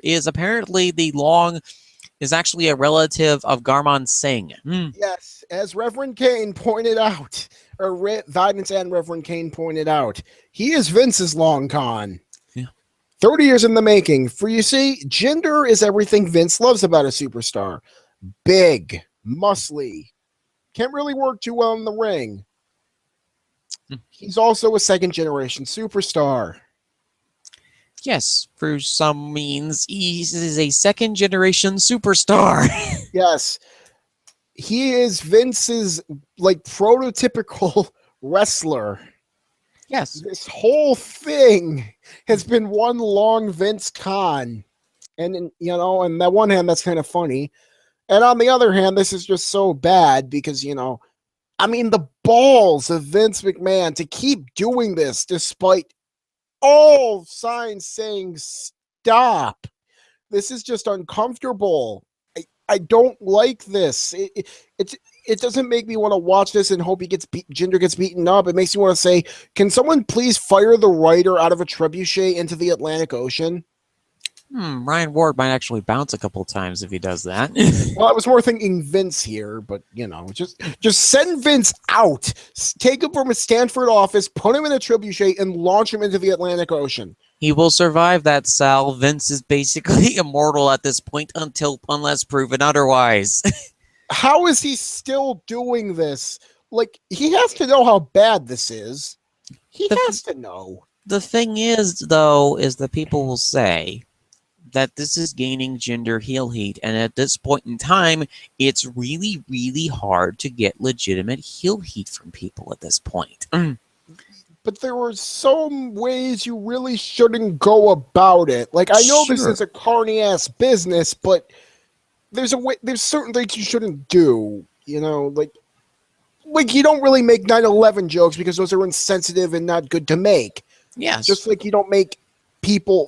is apparently is actually a relative of Garmon Singh. Yes, as Reverend Kane pointed out, or Vidance and Reverend Kane pointed out, he is Vince's long con. Yeah. 30 years in the making. For you see, Jinder is everything Vince loves about a superstar. Big, muscly, can't really work too well in the ring. He's also a second-generation superstar. Yes, for some means, he is a second-generation superstar. Yes, he is Vince's like prototypical wrestler. Yes. This whole thing has been one long Vince con. And on that one hand, that's kind of funny. And on the other hand, this is just so bad because, I mean, the balls of Vince McMahon to keep doing this despite all signs saying stop. This is just uncomfortable. I don't like this. It doesn't make me want to watch this and hope Jinder gets beaten up. It makes me want to say, can someone please fire the writer out of a trebuchet into the Atlantic Ocean? Ryan Ward might actually bounce a couple times if he does that. Well, I was more thinking Vince here, but just send Vince out. Take him from his Stanford office, put him in a trebuchet, and launch him into the Atlantic Ocean. He will survive that, Sal. Vince is basically immortal at this point unless proven otherwise. How is he still doing this? Like, he has to know how bad this is. He has to know. The thing is, though, is that people will say that this is gaining Jinder heel heat, and at this point in time, it's really, really hard to get legitimate heel heat from people at this point. But there are some ways you really shouldn't go about it. Like, I know this is a carny ass business, but there's certain things you shouldn't do. Like you don't really make 9/11 jokes because those are insensitive and not good to make. Yes. Just like you don't make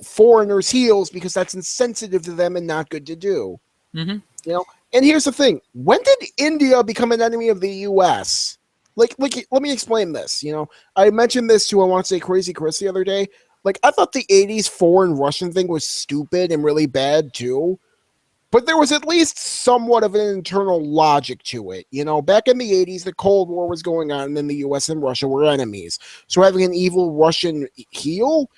foreigners heels because that's insensitive to them and not good to do. Mm-hmm. And here's the thing: when did India become an enemy of the U.S.? Like, let me explain this. I mentioned this to I want to say Crazy Chris the other day. Like, I thought the '80s foreign Russian thing was stupid and really bad too, but there was at least somewhat of an internal logic to it. Back in the '80s, the Cold War was going on, and then the U.S. and Russia were enemies. So having an evil Russian heel.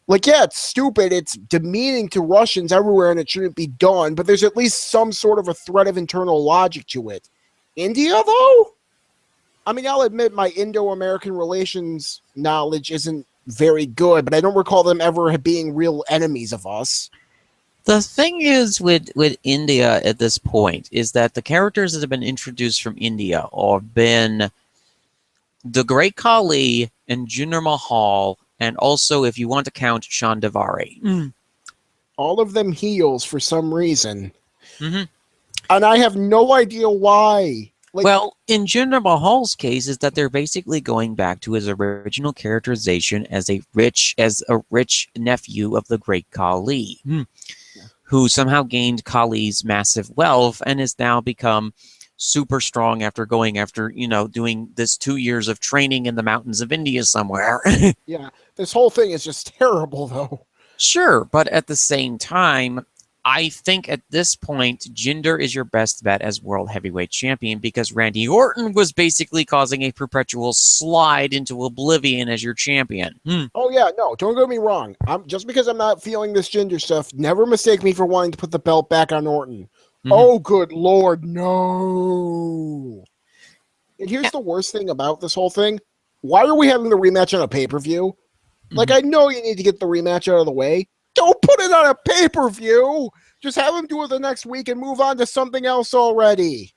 Like, yeah, it's stupid. It's demeaning to Russians everywhere, and it shouldn't be done. But there's at least some sort of a thread of internal logic to it. India, though? I mean, I'll admit my Indo-American relations knowledge isn't very good, but I don't recall them ever being real enemies of us. The thing is with India at this point is that the characters that have been introduced from India have been the Great Khali and Jinder Mahal, and also, if you want to count, Shandavari. All of them heels for some reason. Mm-hmm. And I have no idea why. Well, in Jinder Mahal's case, is that they're basically going back to his original characterization as a rich nephew of the Great Khali, who somehow gained Khali's massive wealth and has now become super strong after doing this 2 years of training in the mountains of India somewhere. Yeah, this whole thing is just terrible, though. Sure, but at the same time, I think at this point, Jinder is your best bet as World Heavyweight Champion because Randy Orton was basically causing a perpetual slide into oblivion as your champion. Oh, yeah, no, don't get me wrong. Just because I'm not feeling this Jinder stuff, never mistake me for wanting to put the belt back on Orton. Oh, good Lord, no. And here's the worst thing about this whole thing. Why are we having the rematch on a pay-per-view? Like, I know you need to get the rematch out of the way. Don't put it on a pay-per-view. Just have him do it the next week and move on to something else already.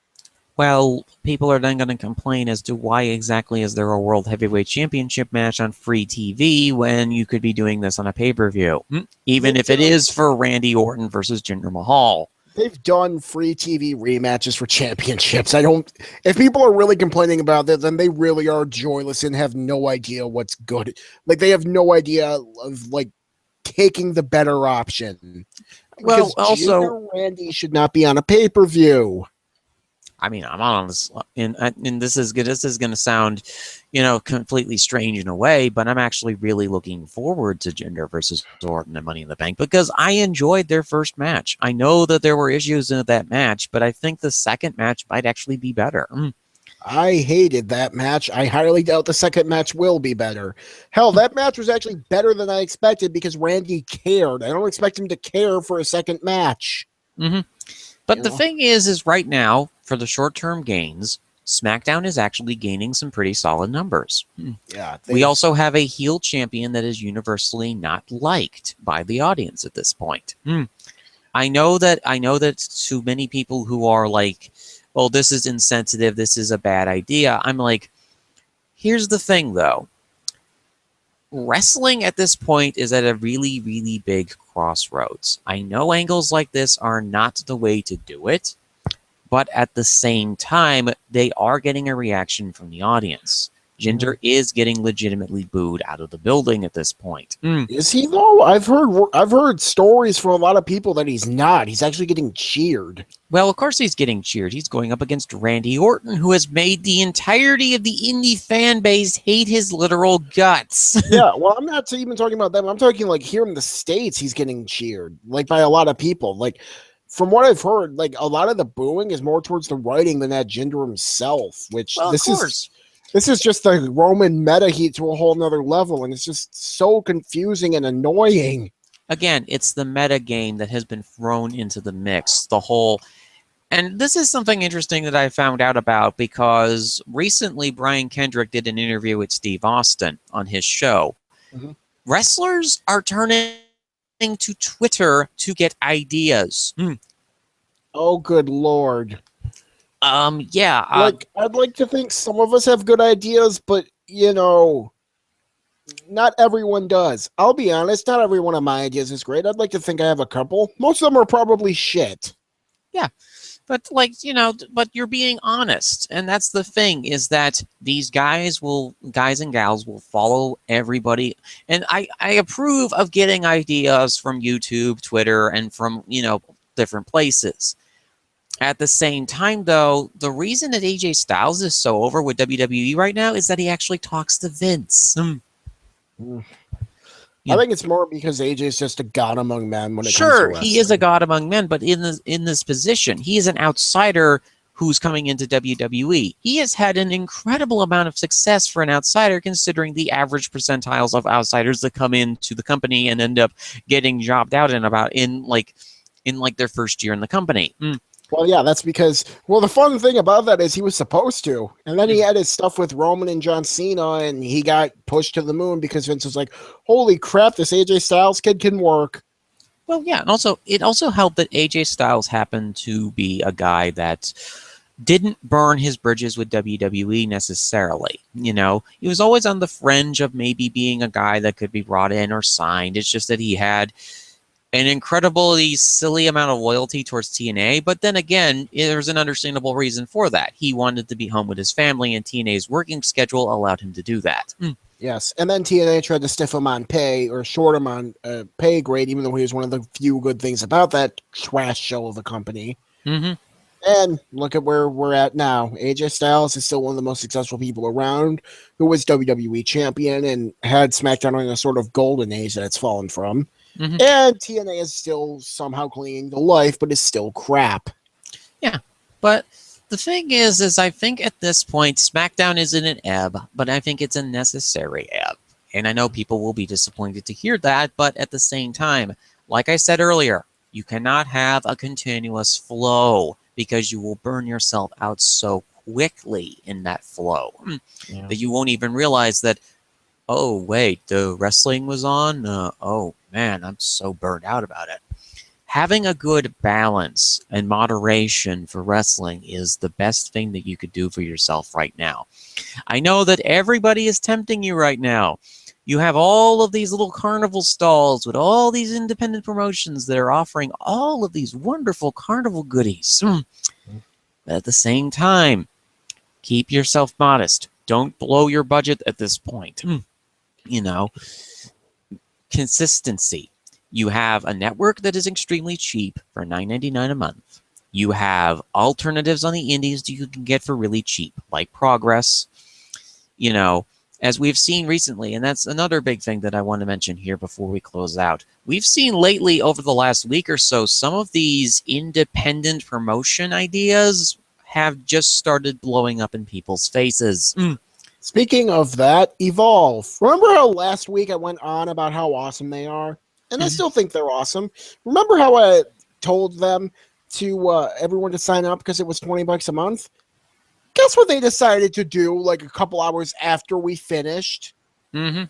Well, people are then going to complain as to why exactly is there a World Heavyweight Championship match on free TV when you could be doing this on a pay-per-view, even if it is for Randy Orton versus Jinder Mahal. They've done free TV rematches for championships. If people are really complaining about that, then they really are joyless and have no idea what's good. Like, they have no idea of, like, taking the better option. Well, because also, Jinder Randy should not be on a pay-per-view. I mean, I'm honest, and this is going to sound, completely strange in a way, but I'm actually really looking forward to Jinder versus Orton and Money in the Bank because I enjoyed their first match. I know that there were issues in that match, but I think the second match might actually be better. I hated that match. I highly doubt the second match will be better. Hell, that match was actually better than I expected because Randy cared. I don't expect him to care for a second match. But the thing is right now, for the short-term gains, SmackDown is actually gaining some pretty solid numbers. Yeah, We also have a heel champion that is universally not liked by the audience at this point. I know that to many people who are like, "Oh, this is insensitive. This is a bad idea." I'm like, here's the thing, though. Wrestling at this point is at a really, really big crossroads. I know angles like this are not the way to do it, but at the same time, they are getting a reaction from the audience. Jinder is getting legitimately booed out of the building at this point. Is he though? I've heard stories from a lot of people that he's not. He's actually getting cheered. Well, of course he's getting cheered. He's going up against Randy Orton, who has made the entirety of the indie fan base hate his literal guts. Yeah, well, I'm not even talking about them. I'm talking like here in the States, he's getting cheered like by a lot of people. Like from what I've heard, like a lot of the booing is more towards the writing than that Jinder himself, which Well, this is just the Roman meta heat to a whole nother level, and it's just so confusing and annoying. Again, it's the meta game that has been thrown into the mix. And this is something interesting that I found out about because recently Brian Kendrick did an interview with Steve Austin on his show. Wrestlers are turning to Twitter to get ideas. Oh, good Lord. Yeah. Like, I'd like to think some of us have good ideas, but, you know, not everyone does. I'll be honest, not every one of my ideas is great. I'd like to think I have a couple. Most of them are probably shit. Yeah. But, like, you know, but you're being honest. And that's the thing, is that these guys and gals will follow everybody. And I approve of getting ideas from YouTube, Twitter, and from, you know, different places. At the same time, though, the reason that AJ Styles is so over with WWE right now is that he actually talks to Vince. I think it's more because AJ is just a god among men when it comes to wrestling. He is a god among men, but in this position, he is an outsider who's coming into WWE. He has had an incredible amount of success for an outsider, considering the average percentiles of outsiders that come into the company and end up getting jobbed out in their first year in the company. Well, yeah, that's because, well, the fun thing about that is he was supposed to. And then he had his stuff with Roman and John Cena, and he got pushed to the moon because Vince was like, holy crap, this AJ Styles kid can work. Well, yeah, and also it also helped that AJ Styles happened to be a guy that didn't burn his bridges with WWE necessarily. You know, he was always on the fringe of maybe being a guy that could be brought in or signed. It's just that he had an incredibly silly amount of loyalty towards TNA, but then again, there's an understandable reason for that. He wanted to be home with his family, and TNA's working schedule allowed him to do that. Yes, and then TNA tried to stiff him on pay or short him on pay grade, even though he was one of the few good things about that trash show of a company. And look at where we're at now. AJ Styles is still one of the most successful people around, who was WWE champion and had SmackDown on a sort of golden age that it's fallen from. And TNA is still somehow clinging to life, but is still crap. Yeah, but the thing is I think at this point, SmackDown is in an ebb, but I think it's a necessary ebb. And I know people will be disappointed to hear that, but at the same time, like I said earlier, you cannot have a continuous flow because you will burn yourself out so quickly in that flow that you won't even realize that, oh, wait, the wrestling was on? Oh, man, I'm so burned out about it. Having a good balance and moderation for wrestling is the best thing that you could do for yourself right now. I know that everybody is tempting you right now. You have all of these little carnival stalls with all these independent promotions that are offering all of these wonderful carnival goodies. But at the same time, keep yourself modest. Don't blow your budget at this point. You know, consistency. You have a network that is extremely cheap for $9.99 a month. You have alternatives on the indies that you can get for really cheap, like Progress. You know, as we've seen recently, and that's another big thing that I want to mention here before we close out. We've seen lately, over the last week or so, some of these independent promotion ideas have just started blowing up in people's faces. Speaking of that, Evolve. Remember how last week I went on about how awesome they are? And I still think they're awesome. Remember how I told them to everyone to sign up because it was $20 a month? Guess what they decided to do like a couple hours after we finished? Mm-hmm.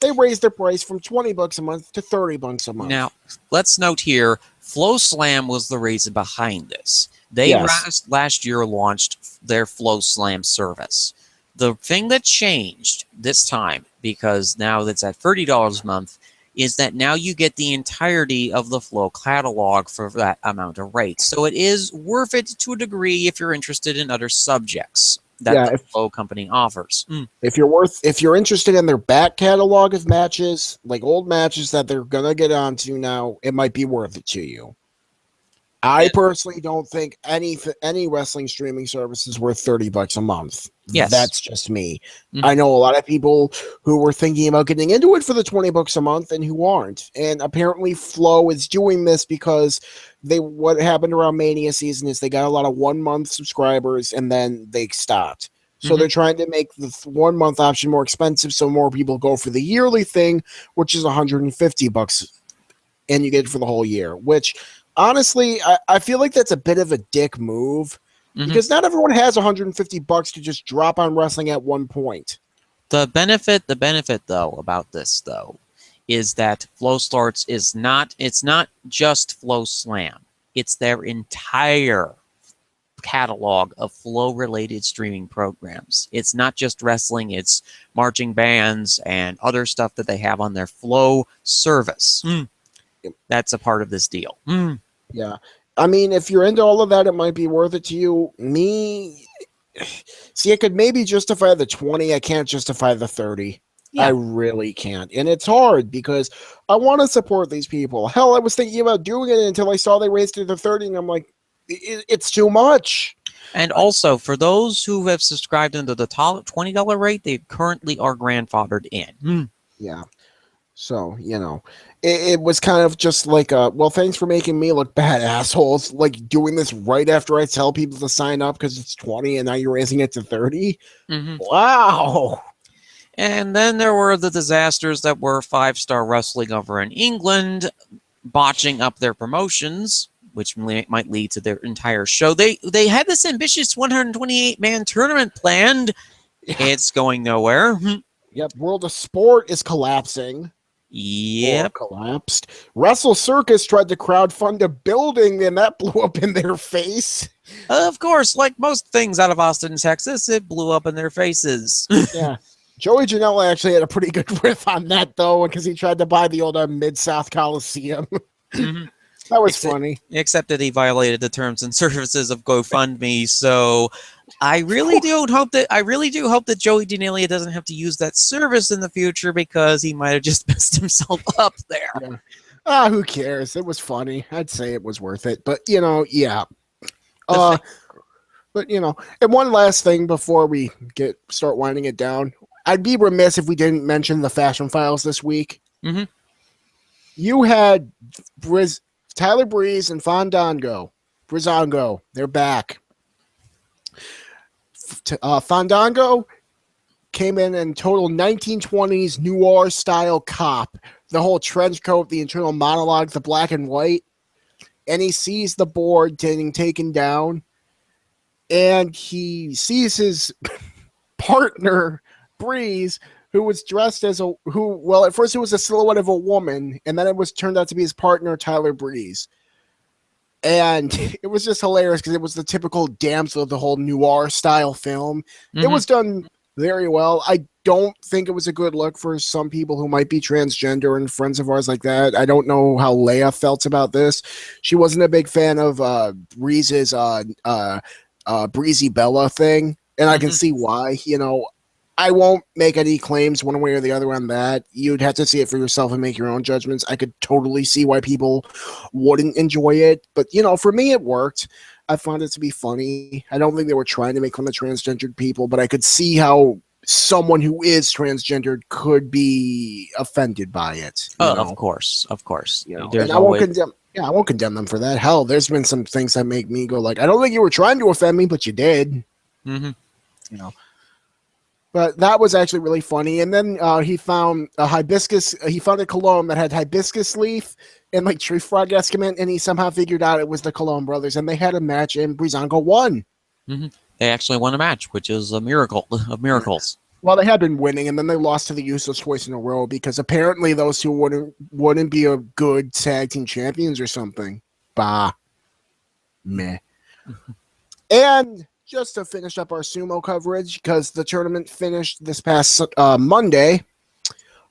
They raised their price from $20 a month to $30 a month. Now, let's note here, Flow Slam was the reason behind this. They Yes. last year launched their Flow Slam service. The thing that changed this time, because now that's at $30 a month, is that now you get the entirety of the Flow catalog for that amount of rate. So it is worth it to a degree if you're interested in other subjects that the Flow company offers. If you're interested in their back catalog of matches, like old matches that they're gonna get onto now, it might be worth it to you. I personally don't think any wrestling streaming service is worth $30 a month. Yes. That's just me. I know a lot of people who were thinking about getting into it for the $20 a month and who aren't. And apparently Flow is doing this because what happened around Mania season is they got a lot of 1 month subscribers and then they stopped. So they're trying to make the 1 month option more expensive so more people go for the yearly thing, which is $150 and you get it for the whole year, which honestly, I feel like that's a bit of a dick move because not everyone has $150 to just drop on wrestling at one point. The benefit though about this though is that Flow Starts it's not just Flow Slam. It's their entire catalog of Flow related streaming programs. It's not just wrestling, it's marching bands and other stuff that they have on their Flow service. That's a part of this deal. Yeah. I mean, if you're into all of that, it might be worth it to you. See, I could maybe justify the 20. I can't justify the 30. Yeah. I really can't. And it's hard because I want to support these people. Hell, I was thinking about doing it until I saw they raised it to 30, and I'm like, it's too much. And also, for those who have subscribed under the top $20 rate, they currently are grandfathered in. Yeah. So, it was kind of just like, well, thanks for making me look bad, assholes. Like, doing this right after I tell people to sign up because it's 20 and now you're raising it to 30? Wow. And then there were the disasters that were 5-Star Wrestling over in England, botching up their promotions, which might lead to their entire show. They had this ambitious 128-man tournament planned. Yeah. It's going nowhere. Yep, World of Sport is collapsing. Yep. Collapsed. Wrestle Circus tried to crowdfund a building, and that blew up in their face. Of course, like most things out of Austin, Texas, it blew up in their faces. Yeah. Joey Janela actually had a pretty good riff on that, though, because he tried to buy the old Mid-South Coliseum. That was funny. Except that he violated the terms and services of GoFundMe, so I really do hope that Joey Denalia doesn't have to use that service in the future because he might have just messed himself up there. Yeah. Who cares? It was funny. I'd say it was worth it. But yeah. And one last thing before we start winding it down. I'd be remiss if we didn't mention the Fashion Files this week. You had Tyler Breeze and Breezango. They're back. Fandango came in total 1920s noir style cop. The whole trench coat, the internal monologue, the black and white. And he sees the board getting taken down. And he sees his partner, Breeze, who was dressed as at first it was a silhouette of a woman, and then it turned out to be his partner, Tyler Breeze. And it was just hilarious because it was the typical damsel of the whole noir style film. It was done very well. I don't think it was a good look for some people who might be transgender and friends of ours like that. I don't know how Leia felt about this. She wasn't a big fan of Breeze's Breezy Bella thing, and I can see why. I won't make any claims one way or the other on that. You'd have to see it for yourself and make your own judgments. I could totally see why people wouldn't enjoy it. But, for me, it worked. I found it to be funny. I don't think they were trying to make fun of transgendered people, but I could see how someone who is transgendered could be offended by it. Of course. And I won't condemn them for that. Hell, there's been some things that make me go like, I don't think you were trying to offend me, but you did. But that was actually really funny. And then he found a hibiscus. He found a cologne that had hibiscus leaf and like tree frog excrement, and he somehow figured out it was the Cologne brothers, and they had a match, and Breezango won. They actually won a match, which is a miracle of miracles. Well, they had been winning, and then they lost to the Usos twice in a row because apparently those two wouldn't be a good tag team champions or something. Bah, meh. And just to finish up our sumo coverage, because the tournament finished this past Monday,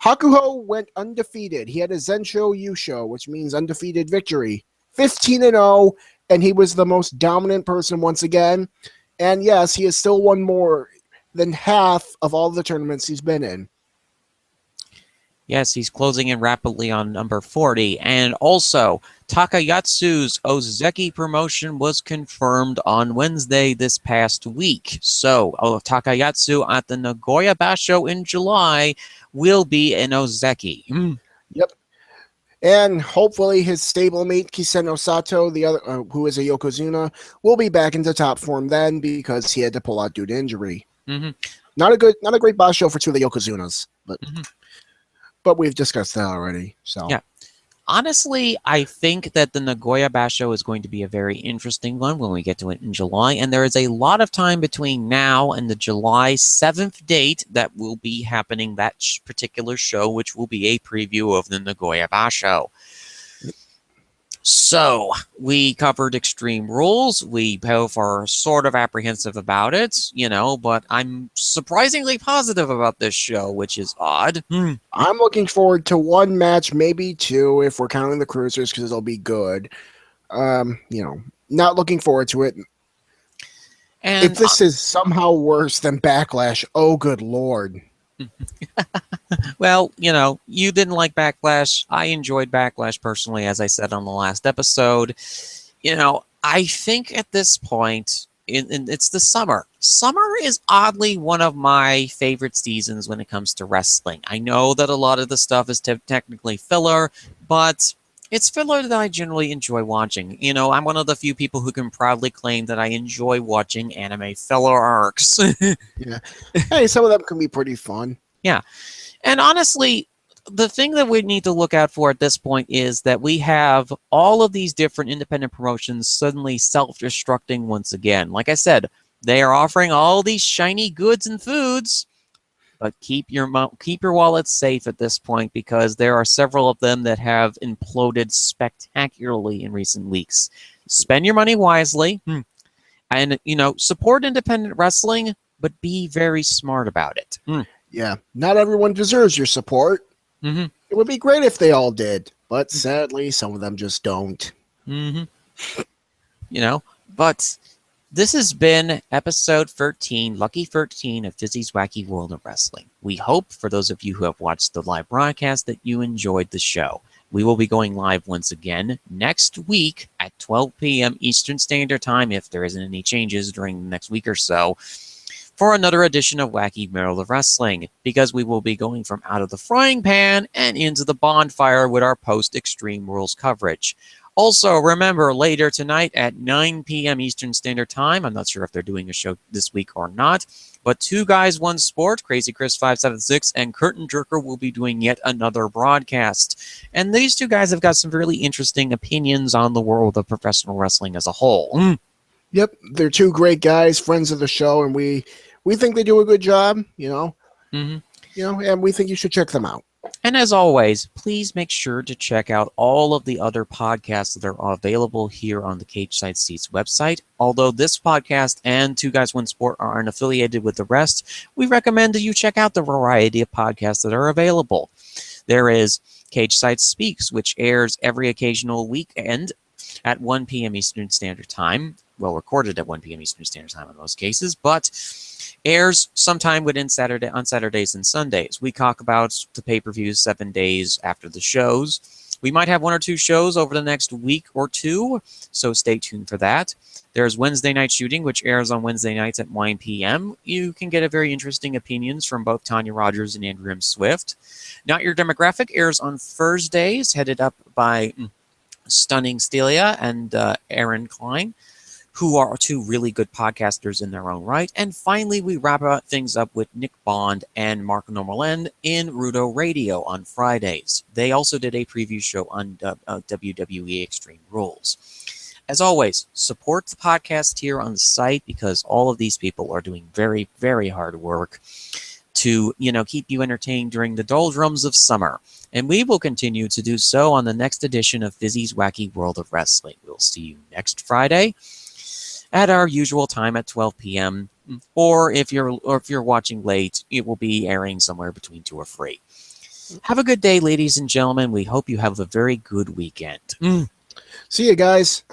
Hakuho went undefeated. He had a Zensho Yusho, which means undefeated victory. 15-0, and he was the most dominant person once again. And yes, he has still won more than half of all the tournaments he's been in. Yes, he's closing in rapidly on number 40. And also, Takayatsu's Ozeki promotion was confirmed on Wednesday this past week. So, Takayatsu at the Nagoya Basho in July will be an Ozeki. Yep. And hopefully his stablemate Kiseno Sato, the other who is a Yokozuna, will be back into top form then because he had to pull out due to injury. Mm-hmm. Not a great Basho for two of the Yokozunas, but we've discussed that already. So yeah. Honestly, I think that the Nagoya Basho is going to be a very interesting one when we get to it in July. And there is a lot of time between now and the July 7th date that will be happening that particular show, which will be a preview of the Nagoya Basho. So, we covered Extreme Rules. We both are sort of apprehensive about it, but I'm surprisingly positive about this show, which is odd. I'm looking forward to one match, maybe two, if we're counting the cruisers, because it'll be good. Not looking forward to it. And if this is somehow worse than Backlash, oh, good Lord. Well, you didn't like Backlash. I enjoyed Backlash personally, as I said on the last episode. I think at this point, it's the summer. Summer is oddly one of my favorite seasons when it comes to wrestling. I know that a lot of the stuff is technically filler, but it's filler that I generally enjoy watching. I'm one of the few people who can proudly claim that I enjoy watching anime filler arcs. Yeah. Hey, some of them can be pretty fun. Yeah. And honestly, the thing that we need to look out for at this point is that we have all of these different independent promotions suddenly self-destructing once again. Like I said, they are offering all these shiny goods and foods, but keep your wallets safe at this point because there are several of them that have imploded spectacularly in recent weeks. Spend your money wisely and, support independent wrestling, but be very smart about it. Yeah, not everyone deserves your support. Mm-hmm. It would be great if they all did, but sadly, some of them just don't. Mm-hmm. But this has been episode 13, Lucky 13 of Fizzy's Wacky World of Wrestling. We hope, for those of you who have watched the live broadcast, that you enjoyed the show. We will be going live once again next week at 12 p.m. Eastern Standard Time, if there isn't any changes during the next week or so, for another edition of Wacky World of Wrestling, because we will be going from out of the frying pan and into the bonfire with our post-Extreme Rules coverage. Also, remember, later tonight at 9 p.m. Eastern Standard Time, I'm not sure if they're doing a show this week or not, but Two Guys, One Sport, Crazy Chris 576, and Curtain Jerker will be doing yet another broadcast. And these two guys have got some really interesting opinions on the world of professional wrestling as a whole. Yep, they're two great guys, friends of the show, and we think they do a good job, and we think you should check them out. And as always, please make sure to check out all of the other podcasts that are available here on the Cage Side Seats website. Although this podcast and Two Guys One Sport aren't affiliated with the rest, we recommend that you check out the variety of podcasts that are available. There is Cage Side Speaks, which airs every occasional weekend at 1 p.m. Eastern Standard Time. Well, recorded at 1 p.m. Eastern Standard Time in most cases, but airs sometime on Saturdays and Sundays. We talk about the pay-per-views 7 days after the shows. We might have one or two shows over the next week or two, so stay tuned for that. There's Wednesday Night Shooting, which airs on Wednesday nights at 1 p.m. You can get a very interesting opinions from both Tanya Rogers and Andrew M. Swift. Not Your Demographic airs on Thursdays, headed up by Stunning Stelia and Aaron Klein, who are two really good podcasters in their own right. And finally, we wrap things up with Nick Bond and Mark Normalend in Rudo Radio on Fridays. They also did a preview show on WWE Extreme Rules. As always, support the podcast here on the site because all of these people are doing very, very hard work to, keep you entertained during the doldrums of summer. And we will continue to do so on the next edition of Fizzy's Wacky World of Wrestling. We'll see you next Friday at our usual time at 12 p.m. Or if you're watching late, it will be airing somewhere between 2 or 3. Have a good day, ladies and gentlemen. We hope you have a very good weekend. See you guys.